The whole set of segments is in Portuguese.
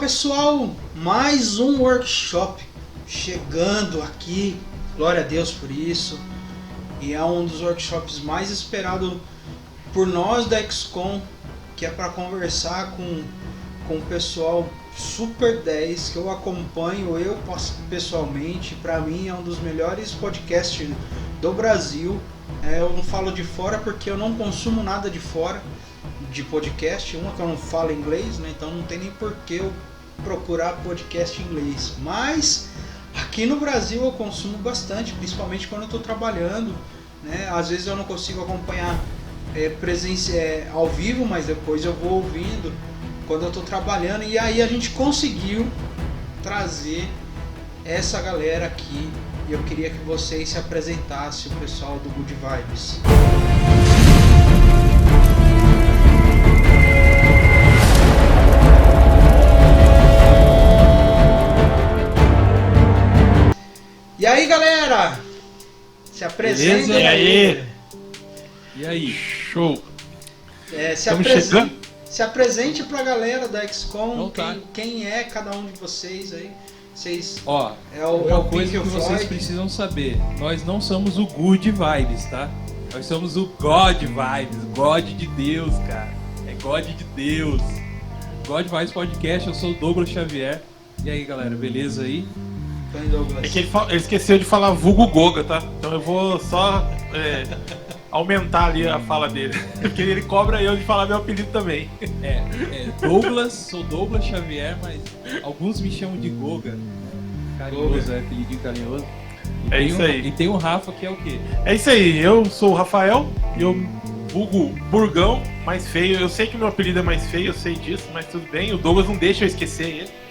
pessoal, mais um workshop chegando aqui, glória a Deus por isso, e é um dos workshops mais esperados por nós da XCOM, que é para conversar com o pessoal Super 10 que eu acompanho, eu pessoalmente, para mim é um dos melhores podcasts do Brasil. Eu não falo de fora porque eu não consumo nada de fora de podcast, que eu não falo inglês, né? Então não tem nem por que eu procurar podcast em inglês, mas aqui no Brasil eu consumo bastante, principalmente quando eu estou trabalhando, né? Às vezes eu não consigo acompanhar ao vivo, mas depois eu vou ouvindo quando eu estou trabalhando, e aí a gente conseguiu trazer essa galera aqui, e eu queria que vocês se apresentassem, o pessoal do Good Vibes. E aí, galera? Se apresentem. Beleza? E aí? Show! Se apresente pra galera da XCOM, Então tá. quem é cada um de vocês aí. Vocês, Ó, uma coisa que vocês precisam saber, nós não somos o Good Vibes, tá? Nós somos o God Vibes, God de Deus, cara. É God de Deus. God Vibes Podcast, eu sou o Douglas Xavier. E aí, galera, beleza aí? É que ele esqueceu de falar vulgo Goga, tá? Então eu vou só aumentar ali a fala dele. Porque ele cobra eu de falar meu apelido também. Douglas, sou Douglas Xavier, mas alguns me chamam de Goga. Carinhoso, apelidinho carinhoso. Isso aí. E tem o Rafa, que é o quê? É isso aí, eu sou o Rafael, eu vulgo Burgão, mais feio. Eu sei que meu apelido é mais feio, eu sei disso, mas tudo bem. O Douglas não deixa eu esquecer ele.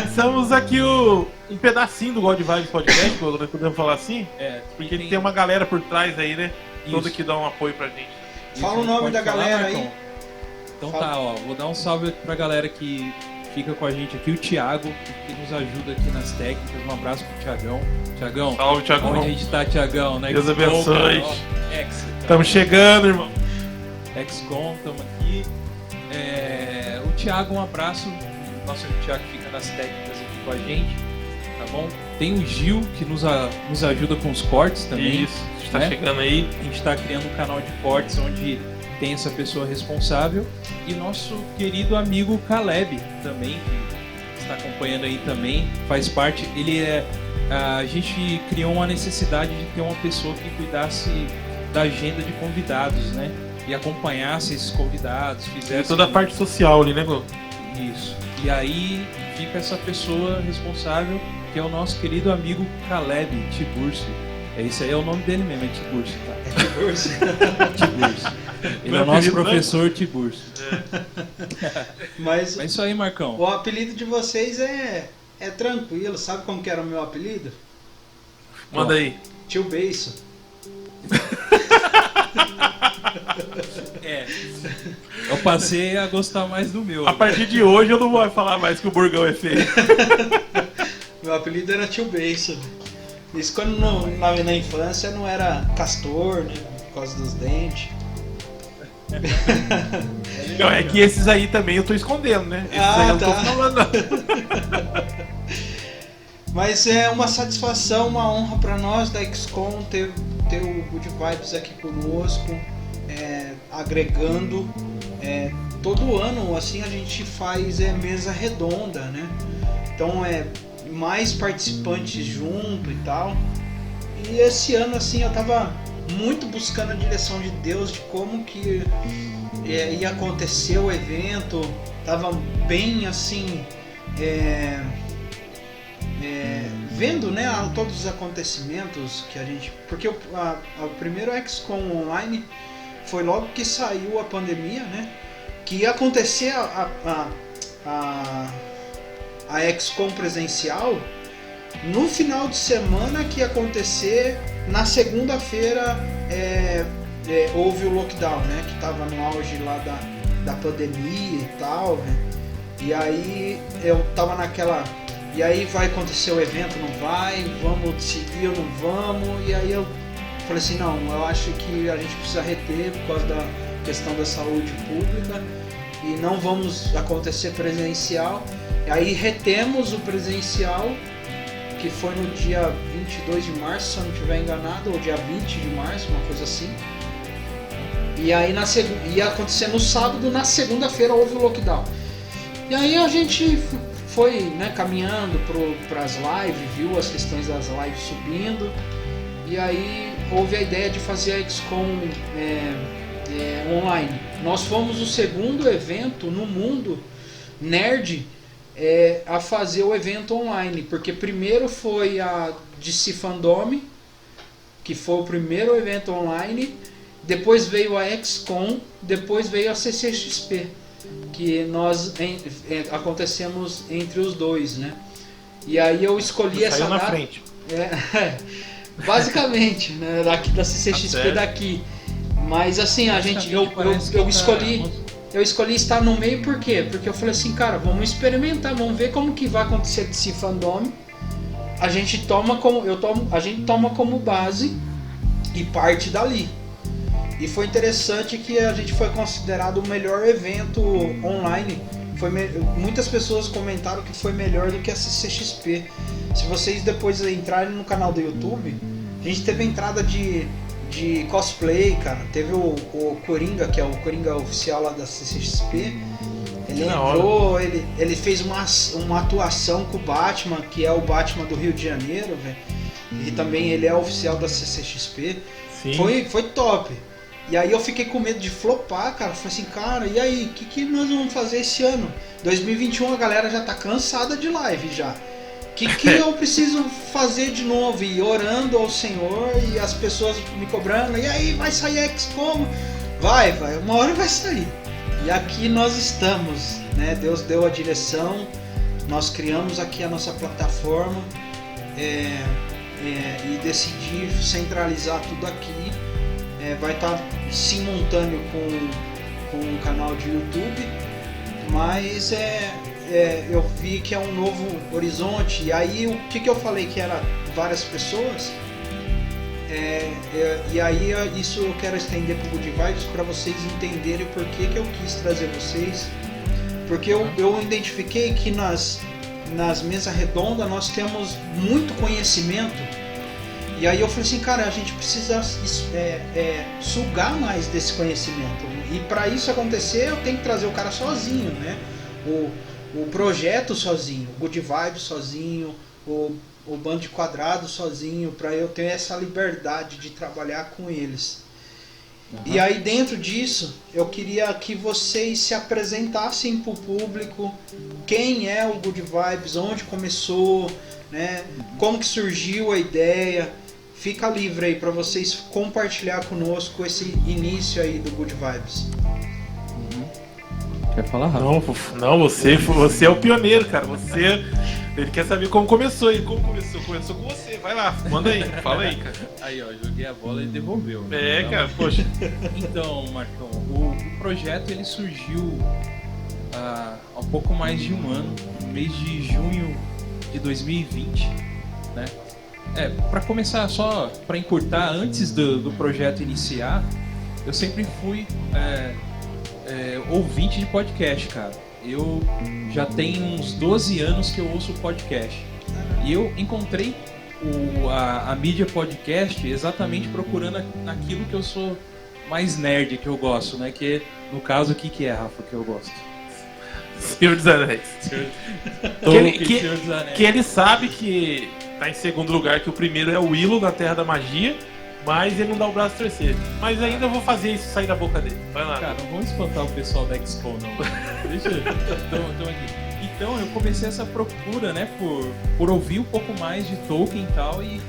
Estamos aqui um pedacinho do God Vibes Podcast, nós podemos falar assim? Porque tem uma galera por trás aí, né? Toda que dá um apoio pra gente. Fala o nome da galera aí. Então tá, ó, vou dar um salve pra galera que fica com a gente aqui, o Thiago, que nos ajuda aqui nas técnicas. Um abraço pro Thiagão. Thiagão, salve, Thiagão. Onde a gente tá, Thiagão? Na Deus XCOM, abençoe. Estamos chegando, irmão. XCOM, estamos aqui. O Thiago, um abraço. Nosso Thiago fica nas técnicas aqui com a gente, tá bom? Tem o Gil, que nos ajuda com os cortes também. Isso, a gente tá chegando aí. A gente tá criando um canal de cortes onde tem essa pessoa responsável. E nosso querido amigo Caleb também, que está acompanhando aí também, faz parte. A gente criou uma necessidade de ter uma pessoa que cuidasse da agenda de convidados, né? E acompanhasse esses convidados, fizesse toda a parte social ali, né, Gô? Isso. E aí fica essa pessoa responsável, que é o nosso querido amigo Caleb Tiburcio. Esse aí é o nome dele mesmo, é Tiburcio, tá? É Tiburcio. Tiburcio. Ele é o nosso professor Tiburcio. Mas é isso aí, Marcão. O apelido de vocês é tranquilo. Sabe como que era o meu apelido? Manda aí. Tio Beiço. Eu passei a gostar mais do meu. A partir de hoje eu não vou falar mais que o Burgão é feio. Meu apelido era Tio Beiço. Isso quando na infância não era Castor, né? Por causa dos dentes. Não, é que esses aí também eu tô escondendo, né? Esses aí eu não tô falando. Mas é uma satisfação, uma honra pra nós da XCOM ter o Good Vibes aqui conosco, agregando. Todo ano assim a gente faz mesa redonda, né? Então mais participantes junto e tal. E esse ano assim eu tava muito buscando a direção de Deus de como que ia acontecer o evento. Tava bem assim vendo, né, todos os acontecimentos que a gente... Porque o primeiro XCOM Online foi logo que saiu a pandemia, né? Que ia acontecer a XCOM presencial no final de semana, que ia acontecer na segunda-feira. Houve o lockdown, né? Que tava no auge lá da pandemia e tal, né? E aí eu tava naquela... E aí vai acontecer o evento, não vai? Vamos seguir ou não vamos? E aí eu falei assim, não, eu acho que a gente precisa reter por causa da questão da saúde pública. e não vamos acontecer presencial. E aí retemos o presencial, que foi no dia 22 de março, se eu não estiver enganado, ou dia 20 de março, uma coisa assim. E aí ia acontecer no sábado, na segunda-feira houve o lockdown. E aí a gente foi, né, caminhando para as lives, viu as questões das lives subindo. E aí houve a ideia de fazer a XCOM online. Nós fomos o segundo evento no mundo nerd a fazer o evento online, porque primeiro foi a DC Fandom, que foi o primeiro evento online, depois veio a XCOM, depois veio a CCXP, que nós acontecemos entre os dois, né? E aí eu escolhi essa saiu na data. frente. Basicamente, né? Daqui da CCXP daqui. Mas assim, eu escolhi estar no meio por quê? Porque eu falei assim, cara, vamos experimentar, vamos ver como que vai acontecer desse fandom. A gente toma como base e parte dali. E foi interessante que a gente foi considerado o melhor evento online. Muitas pessoas comentaram que foi melhor do que a CCXP. Se vocês depois entrarem no canal do YouTube, a gente teve a entrada de cosplay, cara. Teve o Coringa, que é o Coringa oficial lá da CCXP. Ele entrou, ele fez uma atuação com o Batman, que é o Batman do Rio de Janeiro, velho. E também ele é oficial da CCXP. Sim. Foi top. E aí eu fiquei com medo de flopar, cara. Falei assim, cara, e aí, o que nós vamos fazer esse ano? 2021 a galera já tá cansada de live já. O que eu preciso fazer de novo? E orando ao Senhor e as pessoas me cobrando. E aí, vai sair XCOM? Vai, uma hora vai sair. E aqui nós estamos, né? Deus deu a direção. Nós criamos aqui a nossa plataforma e decidi centralizar tudo aqui. Vai estar simultâneo com o canal de YouTube, mas eu vi que é um novo horizonte. E aí o que eu falei que era várias pessoas, e aí isso eu quero estender para o Good Vibes para vocês entenderem por que eu quis trazer vocês, porque eu identifiquei que nas mesas redondas nós temos muito conhecimento. E aí eu falei assim, cara, a gente precisa sugar mais desse conhecimento. E para isso acontecer, eu tenho que trazer o cara sozinho, né? O projeto sozinho, o Good Vibes sozinho, o Bando de Quadrado sozinho, para eu ter essa liberdade de trabalhar com eles. Uhum. E aí dentro disso, eu queria que vocês se apresentassem para o público, quem é o Good Vibes, onde começou, né? Como que surgiu a ideia. Fica livre aí para vocês compartilhar conosco esse início aí do Good Vibes. Quer falar, Rafa? Não, você é o pioneiro, cara. Ele quer saber como começou. E como começou? Começou com você. Vai lá, manda aí, fala aí, cara. Aí, ó, joguei a bola e devolveu. Então, cara, poxa. Então, Marcão, o projeto ele surgiu há um pouco mais de um ano, no mês de junho de 2020, né? Para começar, só para encurtar, antes do projeto iniciar, eu sempre fui ouvinte de podcast, cara. Eu já tenho uns 12 anos que eu ouço podcast. E eu encontrei a mídia podcast exatamente procurando naquilo que eu sou mais nerd, que eu gosto, né? Que no caso, o que é, Rafa, que eu gosto? Senhor dos Anéis. Que ele sabe que tá em segundo lugar, que o primeiro é o Willow na Terra da Magia, mas ele não dá o braço a torcer. Mas ainda eu vou fazer isso sair da boca dele. Vai lá. Cara, não vamos espantar o pessoal da XCOM, não. Deixa eu... Então eu comecei essa procura, né, por ouvir um pouco mais de Tolkien e tal, e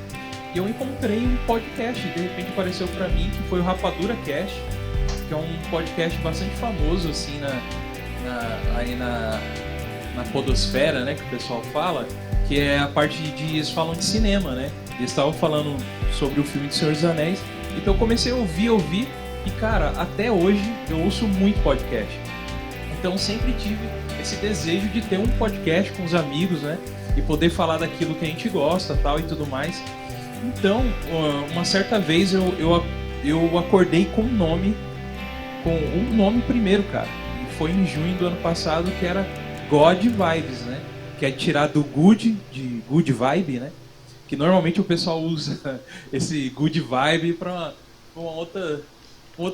eu encontrei um podcast, de repente apareceu pra mim, que foi o Rapadura Cast, que é um podcast bastante famoso, assim, aí na podosfera, né, que o pessoal fala, que é a parte eles falam de cinema, né? Eles estavam falando sobre o filme de Senhor dos Anéis, então eu comecei a ouvir, e cara, até hoje eu ouço muito podcast. Então sempre tive esse desejo de ter um podcast com os amigos, né? E poder falar daquilo que a gente gosta, tal, e tudo mais. Então, uma certa vez eu acordei com um nome primeiro, cara. E foi em junho do ano passado, que era God Vibes, né? Que é tirar do good, de good vibe, né? Que normalmente o pessoal usa esse good vibe para outro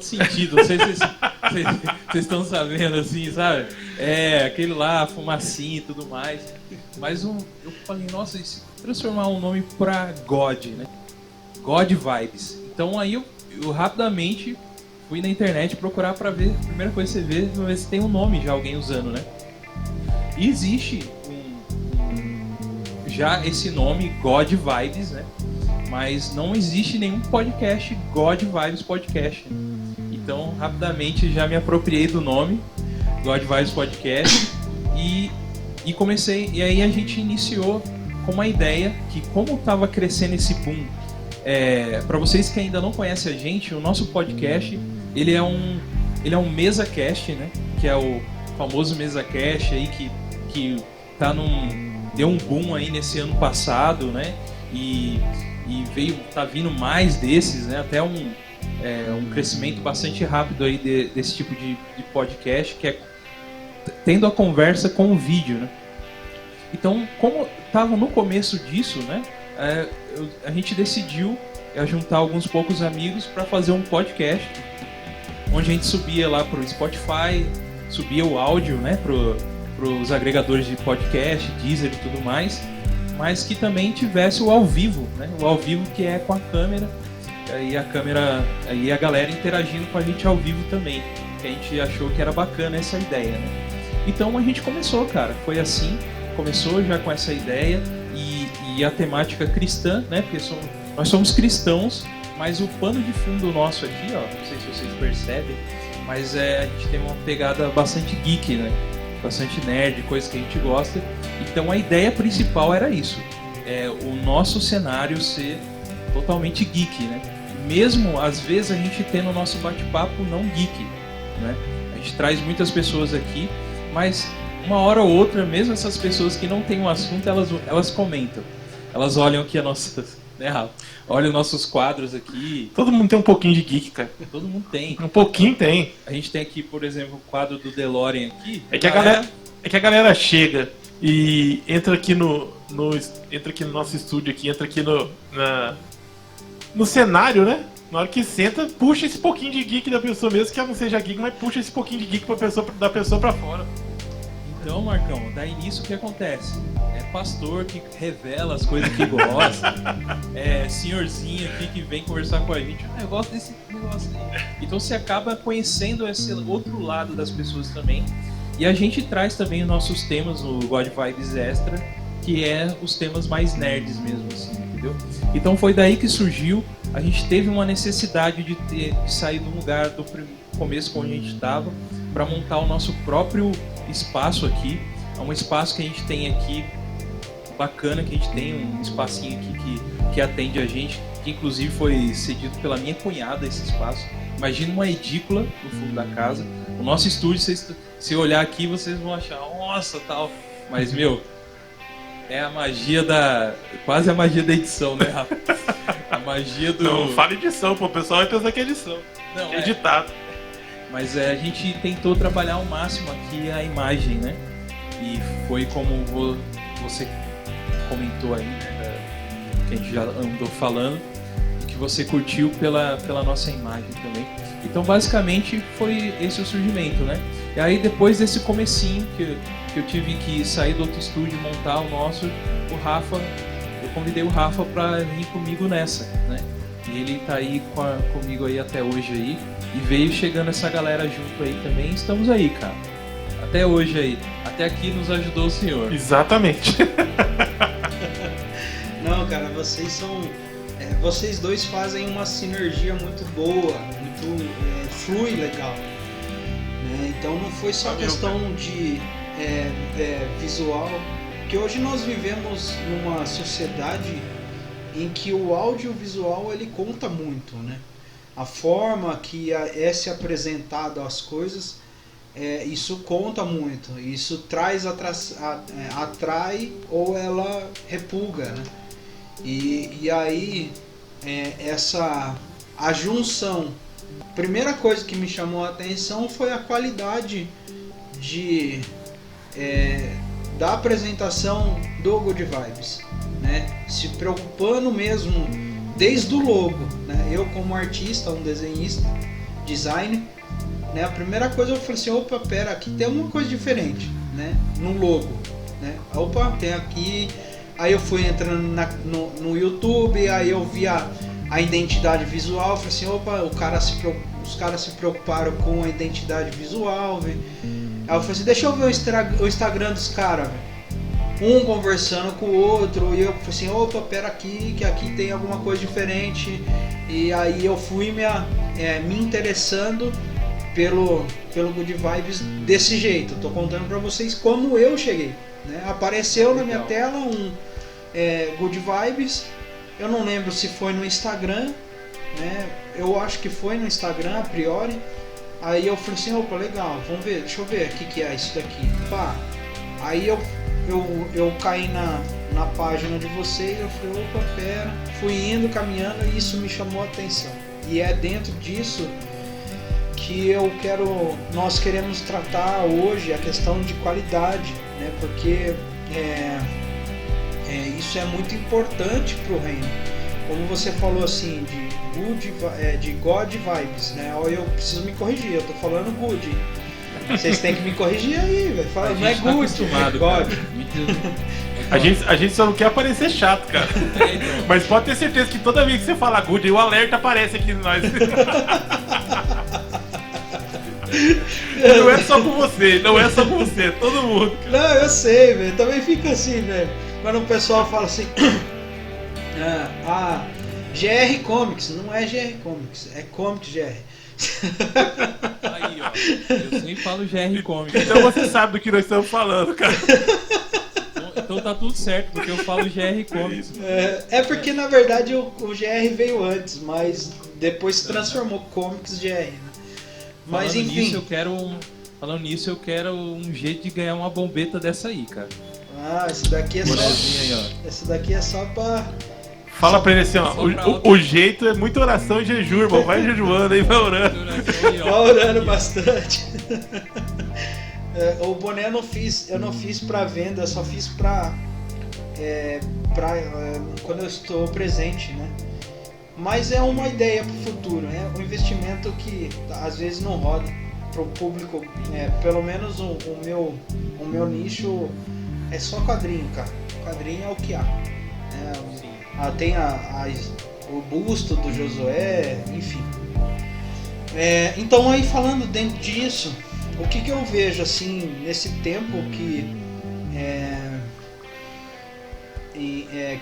sentido. Não sei se vocês estão sabendo, assim, sabe? Aquele lá, fumacinha e tudo mais. Mas eu falei, nossa, e se transformar um nome para God, né? God Vibes. Então aí eu rapidamente fui na internet procurar para ver, a primeira coisa que você vê, ver se tem um nome já, alguém usando, né? E existe já esse nome, God Vibes, né? Mas não existe nenhum podcast God Vibes Podcast. Então, rapidamente já me apropriei do nome, God Vibes Podcast, e comecei. E aí a gente iniciou com uma ideia que, como estava crescendo esse boom, para vocês que ainda não conhecem a gente, o nosso podcast ele é um mesa-cast, né? Que é o famoso mesa-cast aí que deu um boom aí nesse ano passado, né? E tá vindo mais desses, né? Até um crescimento bastante rápido aí desse tipo de podcast, que é tendo a conversa com o vídeo, né? Então, como estava no começo disso, né? A gente decidiu juntar alguns poucos amigos para fazer um podcast, onde a gente subia lá pro Spotify, subia o áudio, né? Pros agregadores de podcast, Deezer e tudo mais, mas que também tivesse o ao vivo, né? O ao vivo que é com a câmera, e a galera interagindo com a gente ao vivo também, que a gente achou que era bacana essa ideia, né? Então a gente começou, cara, foi assim, começou já com essa ideia e a temática cristã, né? Porque nós somos cristãos, mas o pano de fundo nosso aqui, ó, não sei se vocês percebem, mas a gente tem uma pegada bastante geek, né? Bastante nerd, coisa que a gente gosta. Então a ideia principal era isso, o nosso cenário ser totalmente geek, né? Mesmo às vezes a gente tem no nosso bate-papo não geek, né? A gente traz muitas pessoas aqui, mas uma hora ou outra, mesmo essas pessoas que não têm um assunto, elas comentam. Elas olham aqui né, Rafa? Olha nossos quadros aqui. Todo mundo tem um pouquinho de geek, cara. Todo mundo tem. Um pouquinho tem. A gente tem aqui, por exemplo, o quadro do DeLorean aqui. É que a galera chega e entra aqui no nosso estúdio aqui, entra aqui no cenário, né? Na hora que senta, puxa esse pouquinho de geek da pessoa mesmo, que ela não seja geek, mas puxa esse pouquinho de geek da pessoa pra fora. Então, Marcão, daí nisso o que acontece? É pastor que revela as coisas que gosta, senhorzinho aqui que vem conversar com a gente, eu gosto desse negócio aí. Então você acaba conhecendo esse outro lado das pessoas também. E a gente traz também os nossos temas, o God Vibes Extra, que é os temas mais nerds mesmo, assim, entendeu? Então foi daí que surgiu, a gente teve uma necessidade de sair do lugar do começo onde a gente estava, para montar o nosso próprio espaço aqui. É um espaço que a gente tem aqui bacana, que a gente tem um espacinho aqui que atende a gente, que inclusive foi cedido pela minha cunhada esse espaço. Imagina uma edícula no fundo da casa. O nosso estúdio, se olhar aqui, vocês vão achar, nossa, tal. Mas, meu, é a magia quase a magia da edição, né, Rafa? A magia do... Não fala edição, pô, o pessoal vai pensar que é edição. Não, é editado. Mas a gente tentou trabalhar ao máximo aqui a imagem, né? E foi como você comentou aí, né? Que a gente já andou falando, e que você curtiu pela nossa imagem também. Então, basicamente, foi esse o surgimento, né? E aí, depois desse comecinho, que eu tive que sair do outro estúdio e montar o nosso, eu convidei o Rafa para vir comigo nessa, né? E ele tá aí comigo aí até hoje aí. E veio chegando essa galera junto aí também. Estamos aí, cara. Até hoje aí. Até aqui nos ajudou o senhor. Exatamente. Não, cara, vocês dois fazem uma sinergia muito boa, muito flui legal. Né? Então não foi só questão de visual, porque hoje nós vivemos numa sociedade em que o audiovisual ele conta muito, né? A forma que é se apresentado as coisas, isso conta muito. Isso atrai ou ela repulga, né? E aí a junção. Primeira coisa que me chamou a atenção foi a qualidade da apresentação do Good Vibes, né? Se preocupando mesmo desde o logo, né? Eu como artista, um desenhista, designer, né? A primeira coisa eu falei assim, opa, pera, aqui tem alguma coisa diferente, né? No logo, né? Opa, tem aqui. Aí eu fui entrando no YouTube, aí eu vi a identidade visual, falei assim, opa, os caras se preocuparam com a identidade visual, velho. Aí eu falei assim, deixa eu ver o Instagram dos caras, um conversando com o outro, e eu falei assim, opa, pera aqui, que aqui tem alguma coisa diferente. E aí eu fui me interessando pelo Good Vibes desse jeito. Tô contando pra vocês como eu cheguei, né? Apareceu na minha tela um Good Vibes, eu não lembro se foi no Instagram, né? Eu acho que foi no Instagram a priori. Aí eu falei assim, opa, legal, vamos ver, deixa eu ver o que é isso daqui. Pá. Aí eu caí na página de vocês, eu falei, opa, pera, fui indo, caminhando, e isso me chamou a atenção. E é dentro disso que nós queremos tratar hoje a questão de qualidade, né? Porque isso é muito importante para o reino. Como você falou assim, de God Vibes, né? Eu preciso me corrigir, eu tô falando good. Vocês têm que me corrigir aí, velho. Fala, não é tá good, acostumado, é God. A gente só não quer aparecer chato, cara. Mas pode ter certeza que toda vez que você fala good, o alerta aparece aqui em nós. Não é só com você, todo mundo. Não, eu sei, velho. Também fica assim, velho. Quando o pessoal fala assim, GR Comics, não é GR Comics, é Comics GR. Aí, ó, eu sempre falo GR Comics. Então você sabe do que nós estamos falando, cara. Então tá tudo certo, porque eu falo GR Comics. É porque na verdade o GR veio antes, mas depois se transformou Comics GR, né? Mas Falando enfim. Falando nisso, eu quero um jeito de ganhar uma bombeta dessa aí, cara. Esse daqui é Bonezinho aí, ó. Esse daqui é só pra. Fala pra ele assim, ó, o jeito é muita oração e jejum, irmão. Vai jejuando aí, vai orando. Vai orando bastante. O boné eu não fiz pra venda, eu só fiz pra quando eu estou presente, né? Mas é uma ideia pro futuro, né? Um investimento que às vezes não roda pro público, pelo menos o meu nicho é só quadrinho, cara. Quadrinho é o que há. Tem o busto do Josué, enfim. Então aí falando dentro disso, o que eu vejo assim nesse tempo que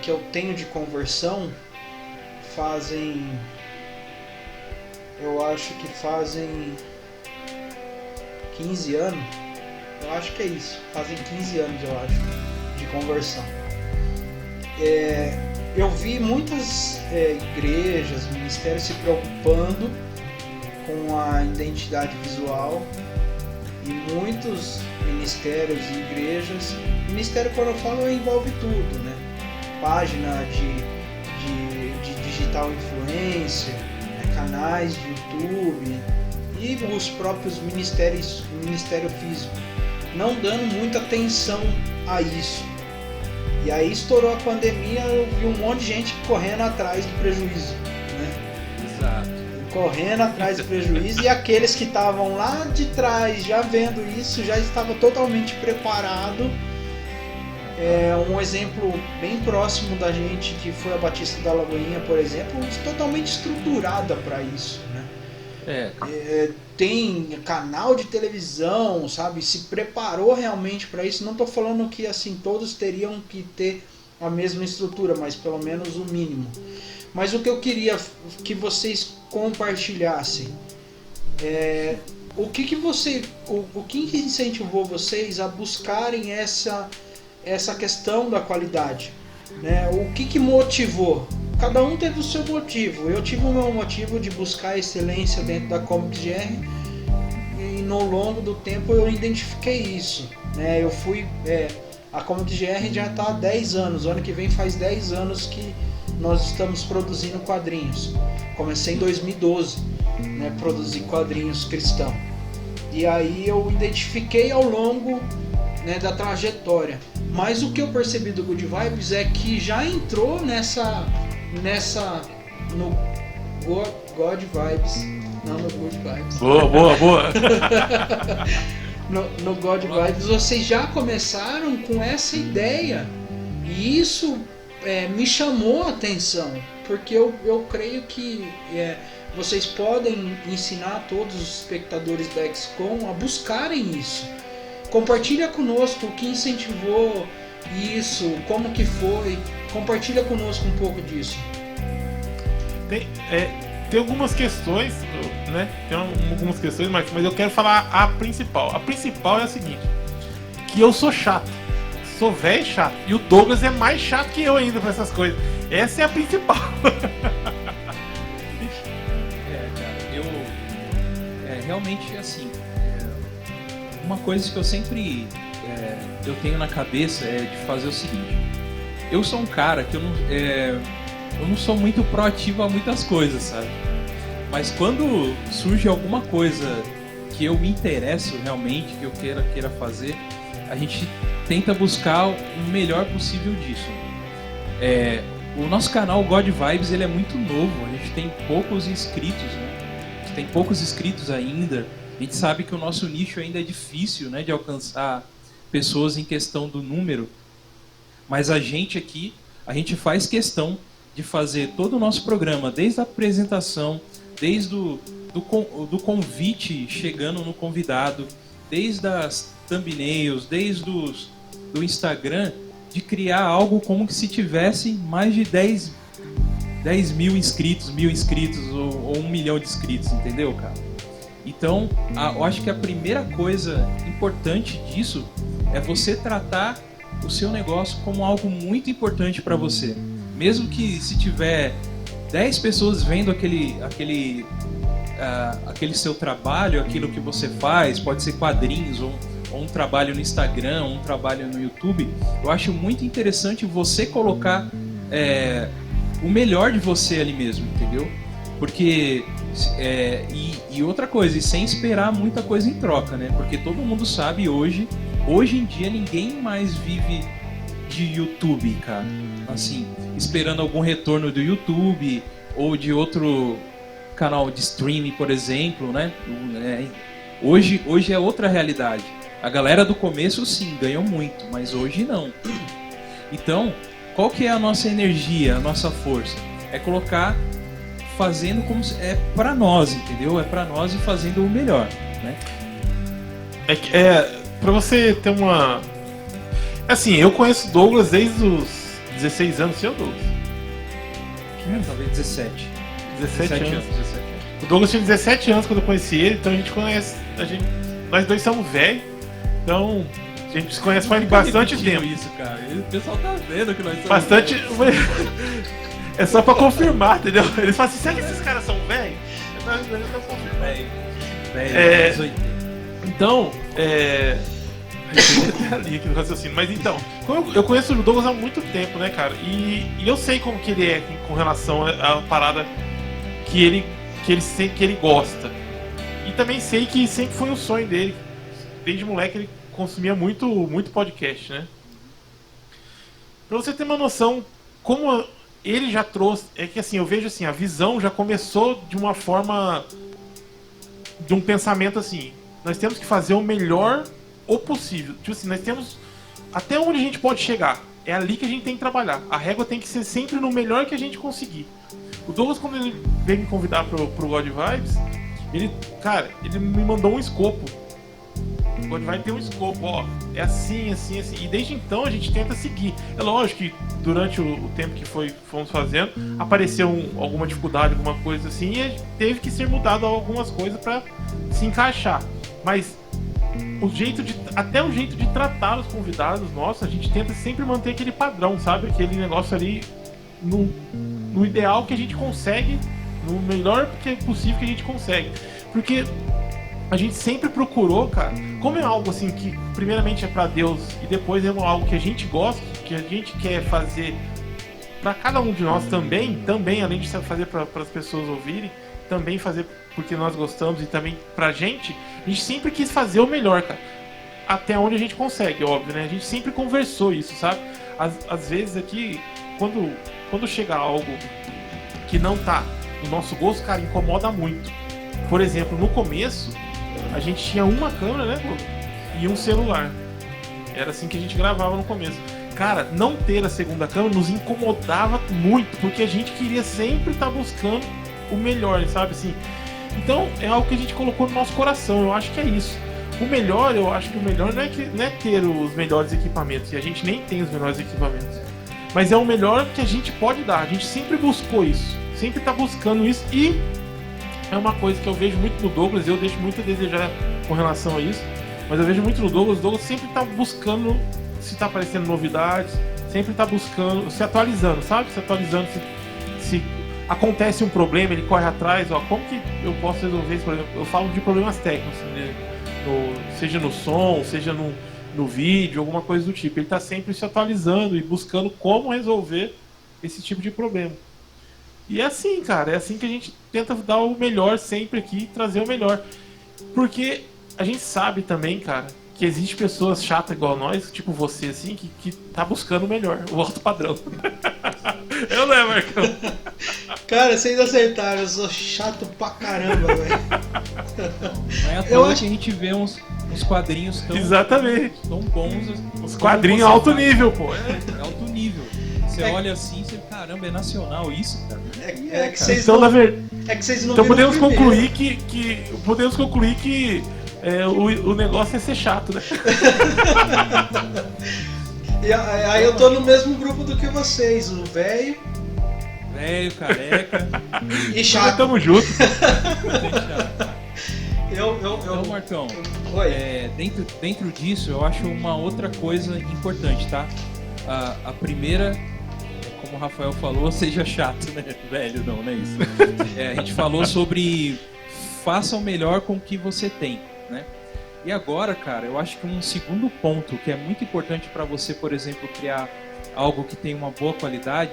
eu tenho de conversão, eu acho que fazem 15 anos, eu acho que é isso, fazem 15 anos eu acho, de conversão. Eu vi muitas igrejas, ministérios se preocupando com a identidade visual, e muitos ministérios e igrejas, ministério quando eu falo envolve tudo, né? Página de digital influencer, canais de YouTube e os próprios ministério físico, não dando muita atenção a isso. E aí estourou a pandemia, eu vi um monte de gente correndo atrás do prejuízo, né? Exato. Correndo atrás do prejuízo, e aqueles que estavam lá de trás já vendo isso, já estavam totalmente preparados. Um exemplo bem próximo da gente, que foi a Batista da Lagoinha, por exemplo, totalmente estruturada para isso, né? Tem canal de televisão, sabe? Se preparou realmente para isso. Não estou falando que assim todos teriam que ter a mesma estrutura, mas pelo menos o mínimo. Mas o que eu queria que vocês compartilhassem o que incentivou vocês a buscarem essa questão da qualidade, né? O que motivou? Cada um teve o seu motivo. Eu tive o meu motivo de buscar excelência dentro da Comics GR, e no longo do tempo eu identifiquei isso, né? Eu fui a Comics GR já está há 10 anos. O ano que vem faz 10 anos que nós estamos produzindo quadrinhos. Comecei em 2012, né, produzir quadrinhos cristãos. E aí eu identifiquei ao longo, né, da trajetória. Mas o que eu percebi do Good Vibes é que já entrou no God Vibes, não no Good Vibes. Boa. no God Vibes vocês já começaram com essa ideia. E isso me chamou a atenção, porque eu creio que vocês podem ensinar todos os espectadores da XCOM a buscarem isso. Compartilha conosco o que incentivou isso, como que foi. Compartilha conosco um pouco disso. Tem algumas questões, né? Tem algumas questões, mas eu quero falar a principal. A principal é a seguinte: que eu sou chato. Sou velho e chato. E o Douglas é mais chato que eu ainda pra essas coisas. Essa é a principal. Realmente, assim, uma coisa que eu sempre eu tenho na cabeça é de fazer o seguinte. Eu sou um cara que eu não sou muito proativo a muitas coisas, sabe? Mas quando surge alguma coisa que eu me interesso realmente, que eu queira fazer, a gente tenta buscar o melhor possível disso. O nosso canal God Vibes, ele é muito novo, a gente tem poucos inscritos, né? A gente tem poucos inscritos ainda. A gente sabe que o nosso nicho ainda é difícil, né, de alcançar pessoas em questão do número. Mas a gente aqui, a gente faz questão de fazer todo o nosso programa, desde a apresentação, desde do convite chegando no convidado, desde as thumbnails, desde do Instagram, de criar algo como se tivesse mais de 10 mil inscritos, 1.000 inscritos ou 1 milhão de inscritos, entendeu, cara? Então, eu acho que a primeira coisa importante disso é você tratar o seu negócio como algo muito importante para você. Mesmo que se tiver 10 pessoas vendo aquele seu trabalho, aquilo que você faz, pode ser quadrinhos ou um trabalho no Instagram, ou um trabalho no YouTube, eu acho muito interessante você colocar o melhor de você ali mesmo, entendeu? Porque e outra coisa, e sem esperar muita coisa em troca, né? Porque todo mundo sabe hoje em dia ninguém mais vive de YouTube, cara. Assim, esperando algum retorno do YouTube ou de outro canal de streaming, por exemplo, né? Hoje é outra realidade. A galera do começo, sim, ganhou muito, mas hoje não. Então, qual que é a nossa energia, a nossa força? É colocar fazendo como é pra nós, entendeu? É pra nós e fazendo o melhor, né? Pra você ter uma... Assim, eu conheço o Douglas desde os 16 anos, seu Douglas? Talvez 17. 17 anos. O Douglas tinha 17 anos quando eu conheci ele, então a gente conhece... Nós dois somos velhos, então a gente se conhece faz bastante tempo. Isso, cara. O pessoal tá vendo que nós somos bastante. É só pra confirmar, entendeu? Eles falam assim, será que esses caras são velhos? Nós estamos confirmando. Velho, então, ali aqui no raciocínio. Mas então, eu conheço o Douglas há muito tempo, né, cara? E eu sei como que ele é com relação à parada que ele gosta. E também sei que sempre foi um sonho dele. Desde moleque ele consumia muito podcast, né? Pra você ter uma noção como ele já trouxe... É que assim, eu vejo assim, a visão já começou de uma forma... De um pensamento assim... Nós temos que fazer o melhor o possível. Tipo assim, nós temos... Até onde a gente pode chegar. É ali que a gente tem que trabalhar. A régua tem que ser sempre no melhor que a gente conseguir. O Douglas, quando ele veio me convidar pro God Vibes... Ele me mandou um escopo. O God Vibes tem um escopo, ó. É assim, assim, assim. E desde então a gente tenta seguir. É lógico que durante o tempo que fomos fazendo, apareceu alguma dificuldade, alguma coisa assim, e teve que ser mudado algumas coisas para se encaixar. Mas até o jeito de tratar os convidados nossos, a gente tenta sempre manter aquele padrão, sabe? Aquele negócio ali no ideal que a gente consegue, no melhor possível que a gente consegue. Porque a gente sempre procurou, cara, como é algo assim que primeiramente é pra Deus e depois é algo que a gente gosta, que a gente quer fazer pra cada um de nós também, além de fazer para as pessoas ouvirem, também fazer porque nós gostamos e também pra gente, a gente sempre quis fazer o melhor, cara. Até onde a gente consegue, óbvio, né? A gente sempre conversou isso, sabe? Às vezes aqui, quando chega algo que não tá no nosso gosto, cara, incomoda muito. Por exemplo, no começo, a gente tinha uma câmera, né, pô? E um celular. Era assim que a gente gravava no começo. Cara, não ter a segunda câmera nos incomodava muito, porque a gente queria sempre estar buscando o melhor, sabe assim? Então, é algo que a gente colocou no nosso coração, eu acho que é isso. O melhor, eu acho que o melhor não é ter os melhores equipamentos, e a gente nem tem os melhores equipamentos. Mas é o melhor que a gente pode dar, a gente sempre buscou isso, sempre tá buscando isso, e é uma coisa que eu vejo muito no Douglas, eu deixo muito a desejar com relação a isso, mas eu vejo muito no Douglas, o Douglas sempre tá buscando se tá aparecendo novidades, sempre tá buscando, se atualizando, sabe? Se atualizando, se acontece um problema, ele corre atrás, ó, como que eu posso resolver esse problema? Eu falo de problemas técnicos, né? Seja no som, seja no vídeo, alguma coisa do tipo. Ele tá sempre se atualizando e buscando como resolver esse tipo de problema. E é assim, cara, é assim que a gente tenta dar o melhor sempre aqui, trazer o melhor. Porque a gente sabe também, cara, que existe pessoas chatas igual nós, tipo você, assim, que tá buscando o melhor, o alto padrão. Eu não é, Marcão? Cara, vocês acertaram, eu sou chato pra caramba, velho. Não é à toa que a gente vê uns quadrinhos tão bons. Os quadrinhos alto nível, pô. É alto nível. Você olha assim, você, caramba, é nacional isso, cara. É que vocês então, não... É que vocês não então podemos concluir que o negócio é ser chato, né? E aí eu tô no mesmo grupo do que vocês, o velho, careca e chato. Tamo junto. Então, Marcão, Oi. dentro disso eu acho uma outra coisa importante, tá? A primeira, como o Rafael falou, seja chato, né? Velho, não é isso. A gente falou sobre faça o melhor com o que você tem, né? E agora, cara, eu acho que um segundo ponto que é muito importante para você, por exemplo, criar algo que tem uma boa qualidade,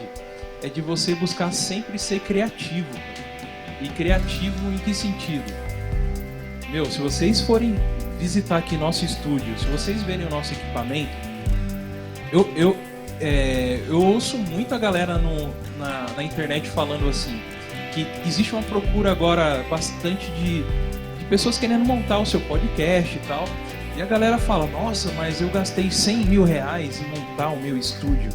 é de você buscar sempre ser criativo. E criativo em que sentido? Se vocês forem visitar aqui nosso estúdio, se vocês verem o nosso equipamento, eu ouço muito a galera na internet falando assim, que existe uma procura agora bastante de pessoas querendo montar o seu podcast e tal. E a galera fala, nossa, mas eu gastei 100 mil reais em montar o meu estúdio.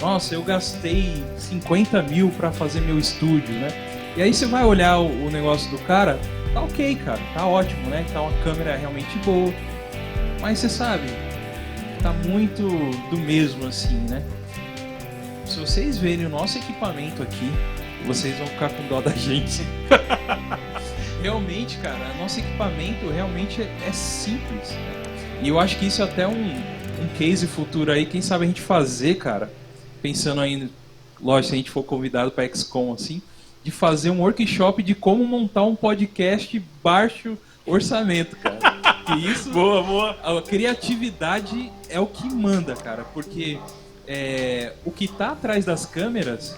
Nossa, eu gastei 50 mil para fazer meu estúdio, né? E aí você vai olhar o negócio do cara, tá ok, cara, tá ótimo, né? Tá uma câmera realmente boa. Mas você sabe, tá muito do mesmo assim, né? Se vocês verem o nosso equipamento aqui, vocês vão ficar com dó da gente. Realmente, cara, nosso equipamento realmente é simples, né? E eu acho que isso é até um case futuro aí, quem sabe a gente fazer, cara, pensando ainda, lógico, se a gente for convidado para XCOM assim, de fazer um workshop de como montar um podcast baixo orçamento, cara. E isso, boa. A criatividade é o que manda, cara, porque o que tá atrás das câmeras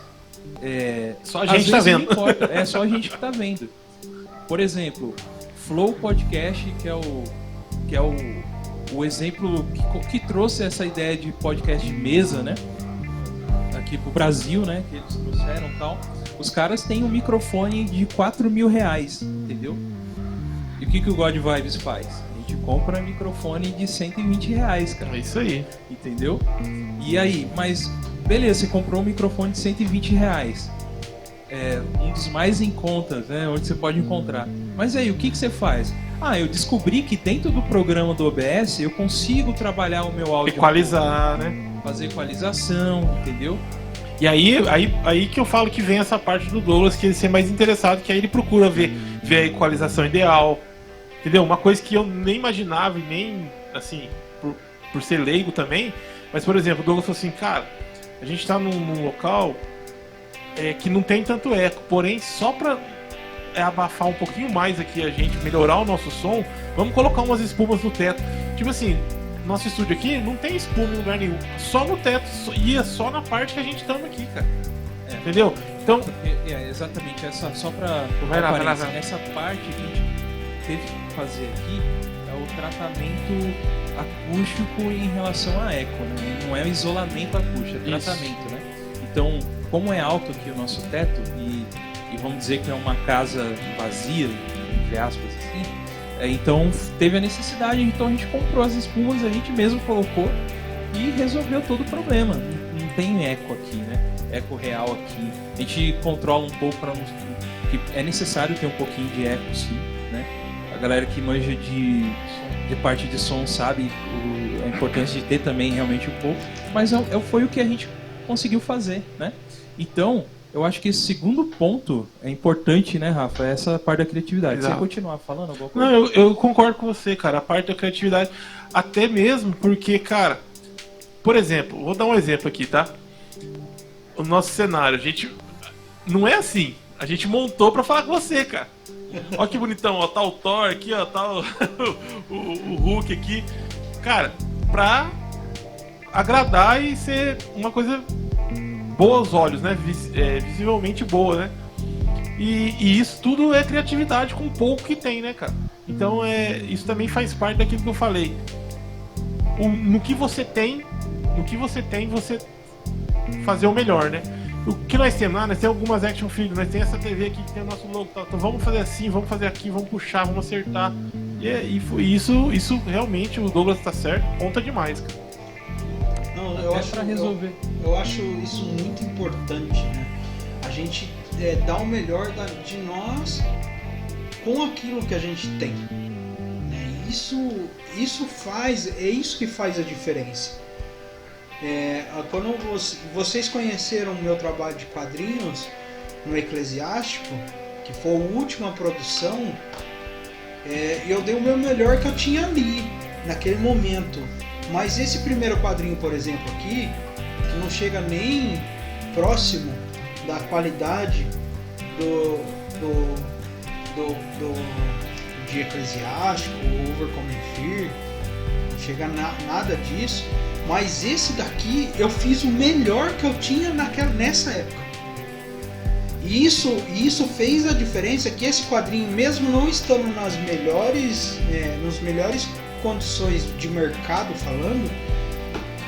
só a gente tá vendo. É só a gente que tá vendo. Por exemplo, Flow Podcast, que é o exemplo que trouxe essa ideia de podcast de mesa, né? Aqui pro Brasil, né? Que eles trouxeram e tal. Os caras têm um microfone de 4 mil reais, entendeu? E o que o God Vibes faz? A gente compra microfone de 120 reais, cara. É isso aí. Entendeu? E aí, mas beleza, você comprou um microfone de 120 reais. Um dos mais em conta, né, onde você pode encontrar. Mas aí, o que você faz? Eu descobri que dentro do programa do OBS eu consigo trabalhar o meu áudio. Equalizar, né? Fazer equalização, entendeu? E aí que eu falo que vem essa parte do Douglas, que ele ser mais interessado, que aí ele procura ver a equalização ideal, entendeu? Uma coisa que eu nem imaginava, e nem, assim, por ser leigo também, mas, por exemplo, o Douglas falou assim, cara, a gente tá num local que não tem tanto eco, porém só pra abafar um pouquinho mais aqui a gente, melhorar o nosso som, vamos colocar umas espumas no teto. Tipo assim, nosso estúdio aqui não tem espuma em lugar nenhum, só no teto, e é só na parte que a gente tamo aqui, cara. Entendeu? Então, exatamente, essa, só para vai lá. essa parte que a gente teve que fazer aqui é o tratamento acústico em relação à eco, né? Não é o isolamento acústico, é tratamento, né? Então, como é alto aqui o nosso teto e vamos dizer que é uma casa vazia, entre aspas, assim, então teve a necessidade, então a gente comprou as espumas, a gente mesmo colocou e resolveu todo o problema. Não tem eco aqui, né? Eco real aqui. A gente controla um pouco para que é necessário ter um pouquinho de eco, sim, né? A galera que manja de parte de som sabe a importância de ter também realmente um pouco, mas foi o que a gente conseguiu fazer, né? Então, eu acho que esse segundo ponto é importante, né, Rafa? É essa parte da criatividade. Exato. Você continuar falando alguma coisa? Não, eu concordo com você, cara. A parte da criatividade, até mesmo porque, cara, por exemplo, vou dar um exemplo aqui, tá? O nosso cenário, a gente não é assim. A gente montou pra falar com você, cara. Ó que bonitão, ó, tá o Thor aqui, ó, tá o Hulk aqui. Cara, pra agradar e ser uma coisa boa aos olhos, né? Visivelmente boa, né? E isso tudo é criatividade com pouco que tem, né, cara? Então isso também faz parte daquilo que eu falei. No que você tem, você fazer o melhor, né? O que nós temos? Nós temos algumas action figures, nós temos essa TV aqui que tem o nosso logo, tá? Então vamos fazer assim, vamos fazer aqui, vamos puxar, vamos acertar. E isso realmente, o Douglas tá certo, conta demais, cara. Não, eu acho pra resolver. Eu acho isso muito importante, né? A gente dar o melhor de nós com aquilo que a gente tem. Né? Isso que faz a diferença. Quando vocês conheceram o meu trabalho de quadrinhos no Eclesiástico, que foi a última produção, eu dei o meu melhor que eu tinha ali, naquele momento. Mas esse primeiro quadrinho, por exemplo, aqui, que não chega nem próximo da qualidade de Eclesiástico, Overcoming Fear, não chega nada disso. Mas esse daqui eu fiz o melhor que eu tinha nessa época. E isso fez a diferença, que esse quadrinho, mesmo não estando nas melhores condições de mercado falando,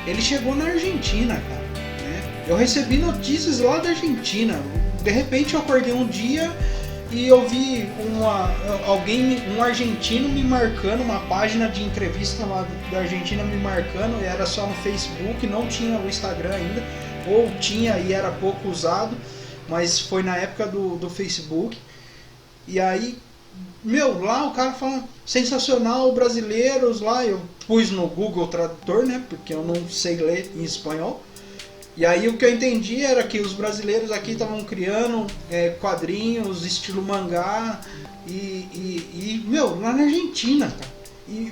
ele chegou na Argentina, cara. Né? Eu recebi notícias lá da Argentina. De repente eu acordei um dia e eu vi um argentino me marcando, uma página de entrevista lá da Argentina me marcando, e era só no Facebook, não tinha o Instagram ainda, ou tinha e era pouco usado, mas foi na época do Facebook. E aí, lá o cara fala, sensacional, brasileiros lá, eu pus no Google Tradutor, né, porque eu não sei ler em espanhol. E aí o que eu entendi era que os brasileiros aqui estavam criando quadrinhos estilo mangá e lá na Argentina, cara.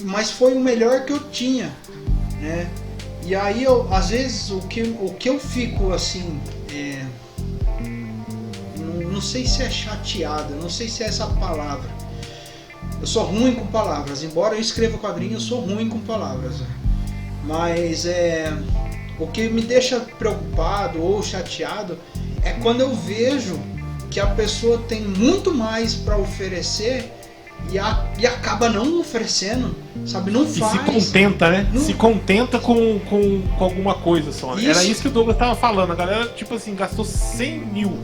Mas foi o melhor que eu tinha, né? E aí às vezes o que eu fico assim, não sei se é chateado, não sei se é essa palavra. Eu sou ruim com palavras, embora eu escreva quadrinhos, eu sou ruim com palavras, né? Mas o que me deixa preocupado ou chateado é quando eu vejo que a pessoa tem muito mais para oferecer e acaba não oferecendo, sabe? Não faz. E se contenta, né? Se contenta com alguma coisa só. Né? Era isso que o Douglas tava falando. A galera, tipo assim, gastou 100 mil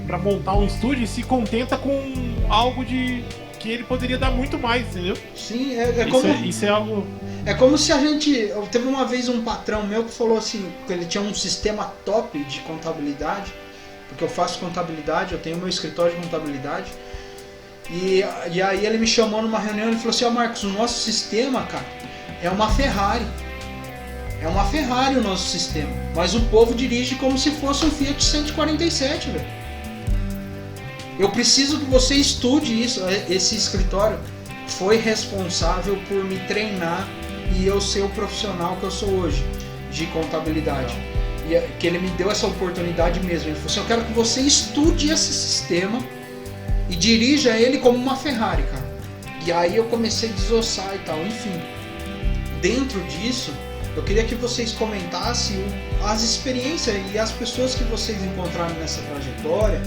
para montar um estúdio e se contenta com algo que ele poderia dar muito mais, entendeu? Sim, isso é algo... É como se teve uma vez um patrão meu que falou assim, que ele tinha um sistema top de contabilidade, porque eu faço contabilidade, eu tenho meu escritório de contabilidade, e aí ele me chamou numa reunião e falou assim, Marcos, o nosso sistema, cara, é uma Ferrari o nosso sistema, mas o povo dirige como se fosse um Fiat 147, velho. Eu preciso que você estude isso. Esse escritório foi responsável por me treinar e eu ser o profissional que eu sou hoje de contabilidade. E que ele me deu essa oportunidade mesmo. Ele falou assim, eu quero que você estude esse sistema e dirija ele como uma Ferrari, cara. E aí eu comecei a desossar e tal, enfim. Dentro disso, eu queria que vocês comentassem as experiências e as pessoas que vocês encontraram nessa trajetória.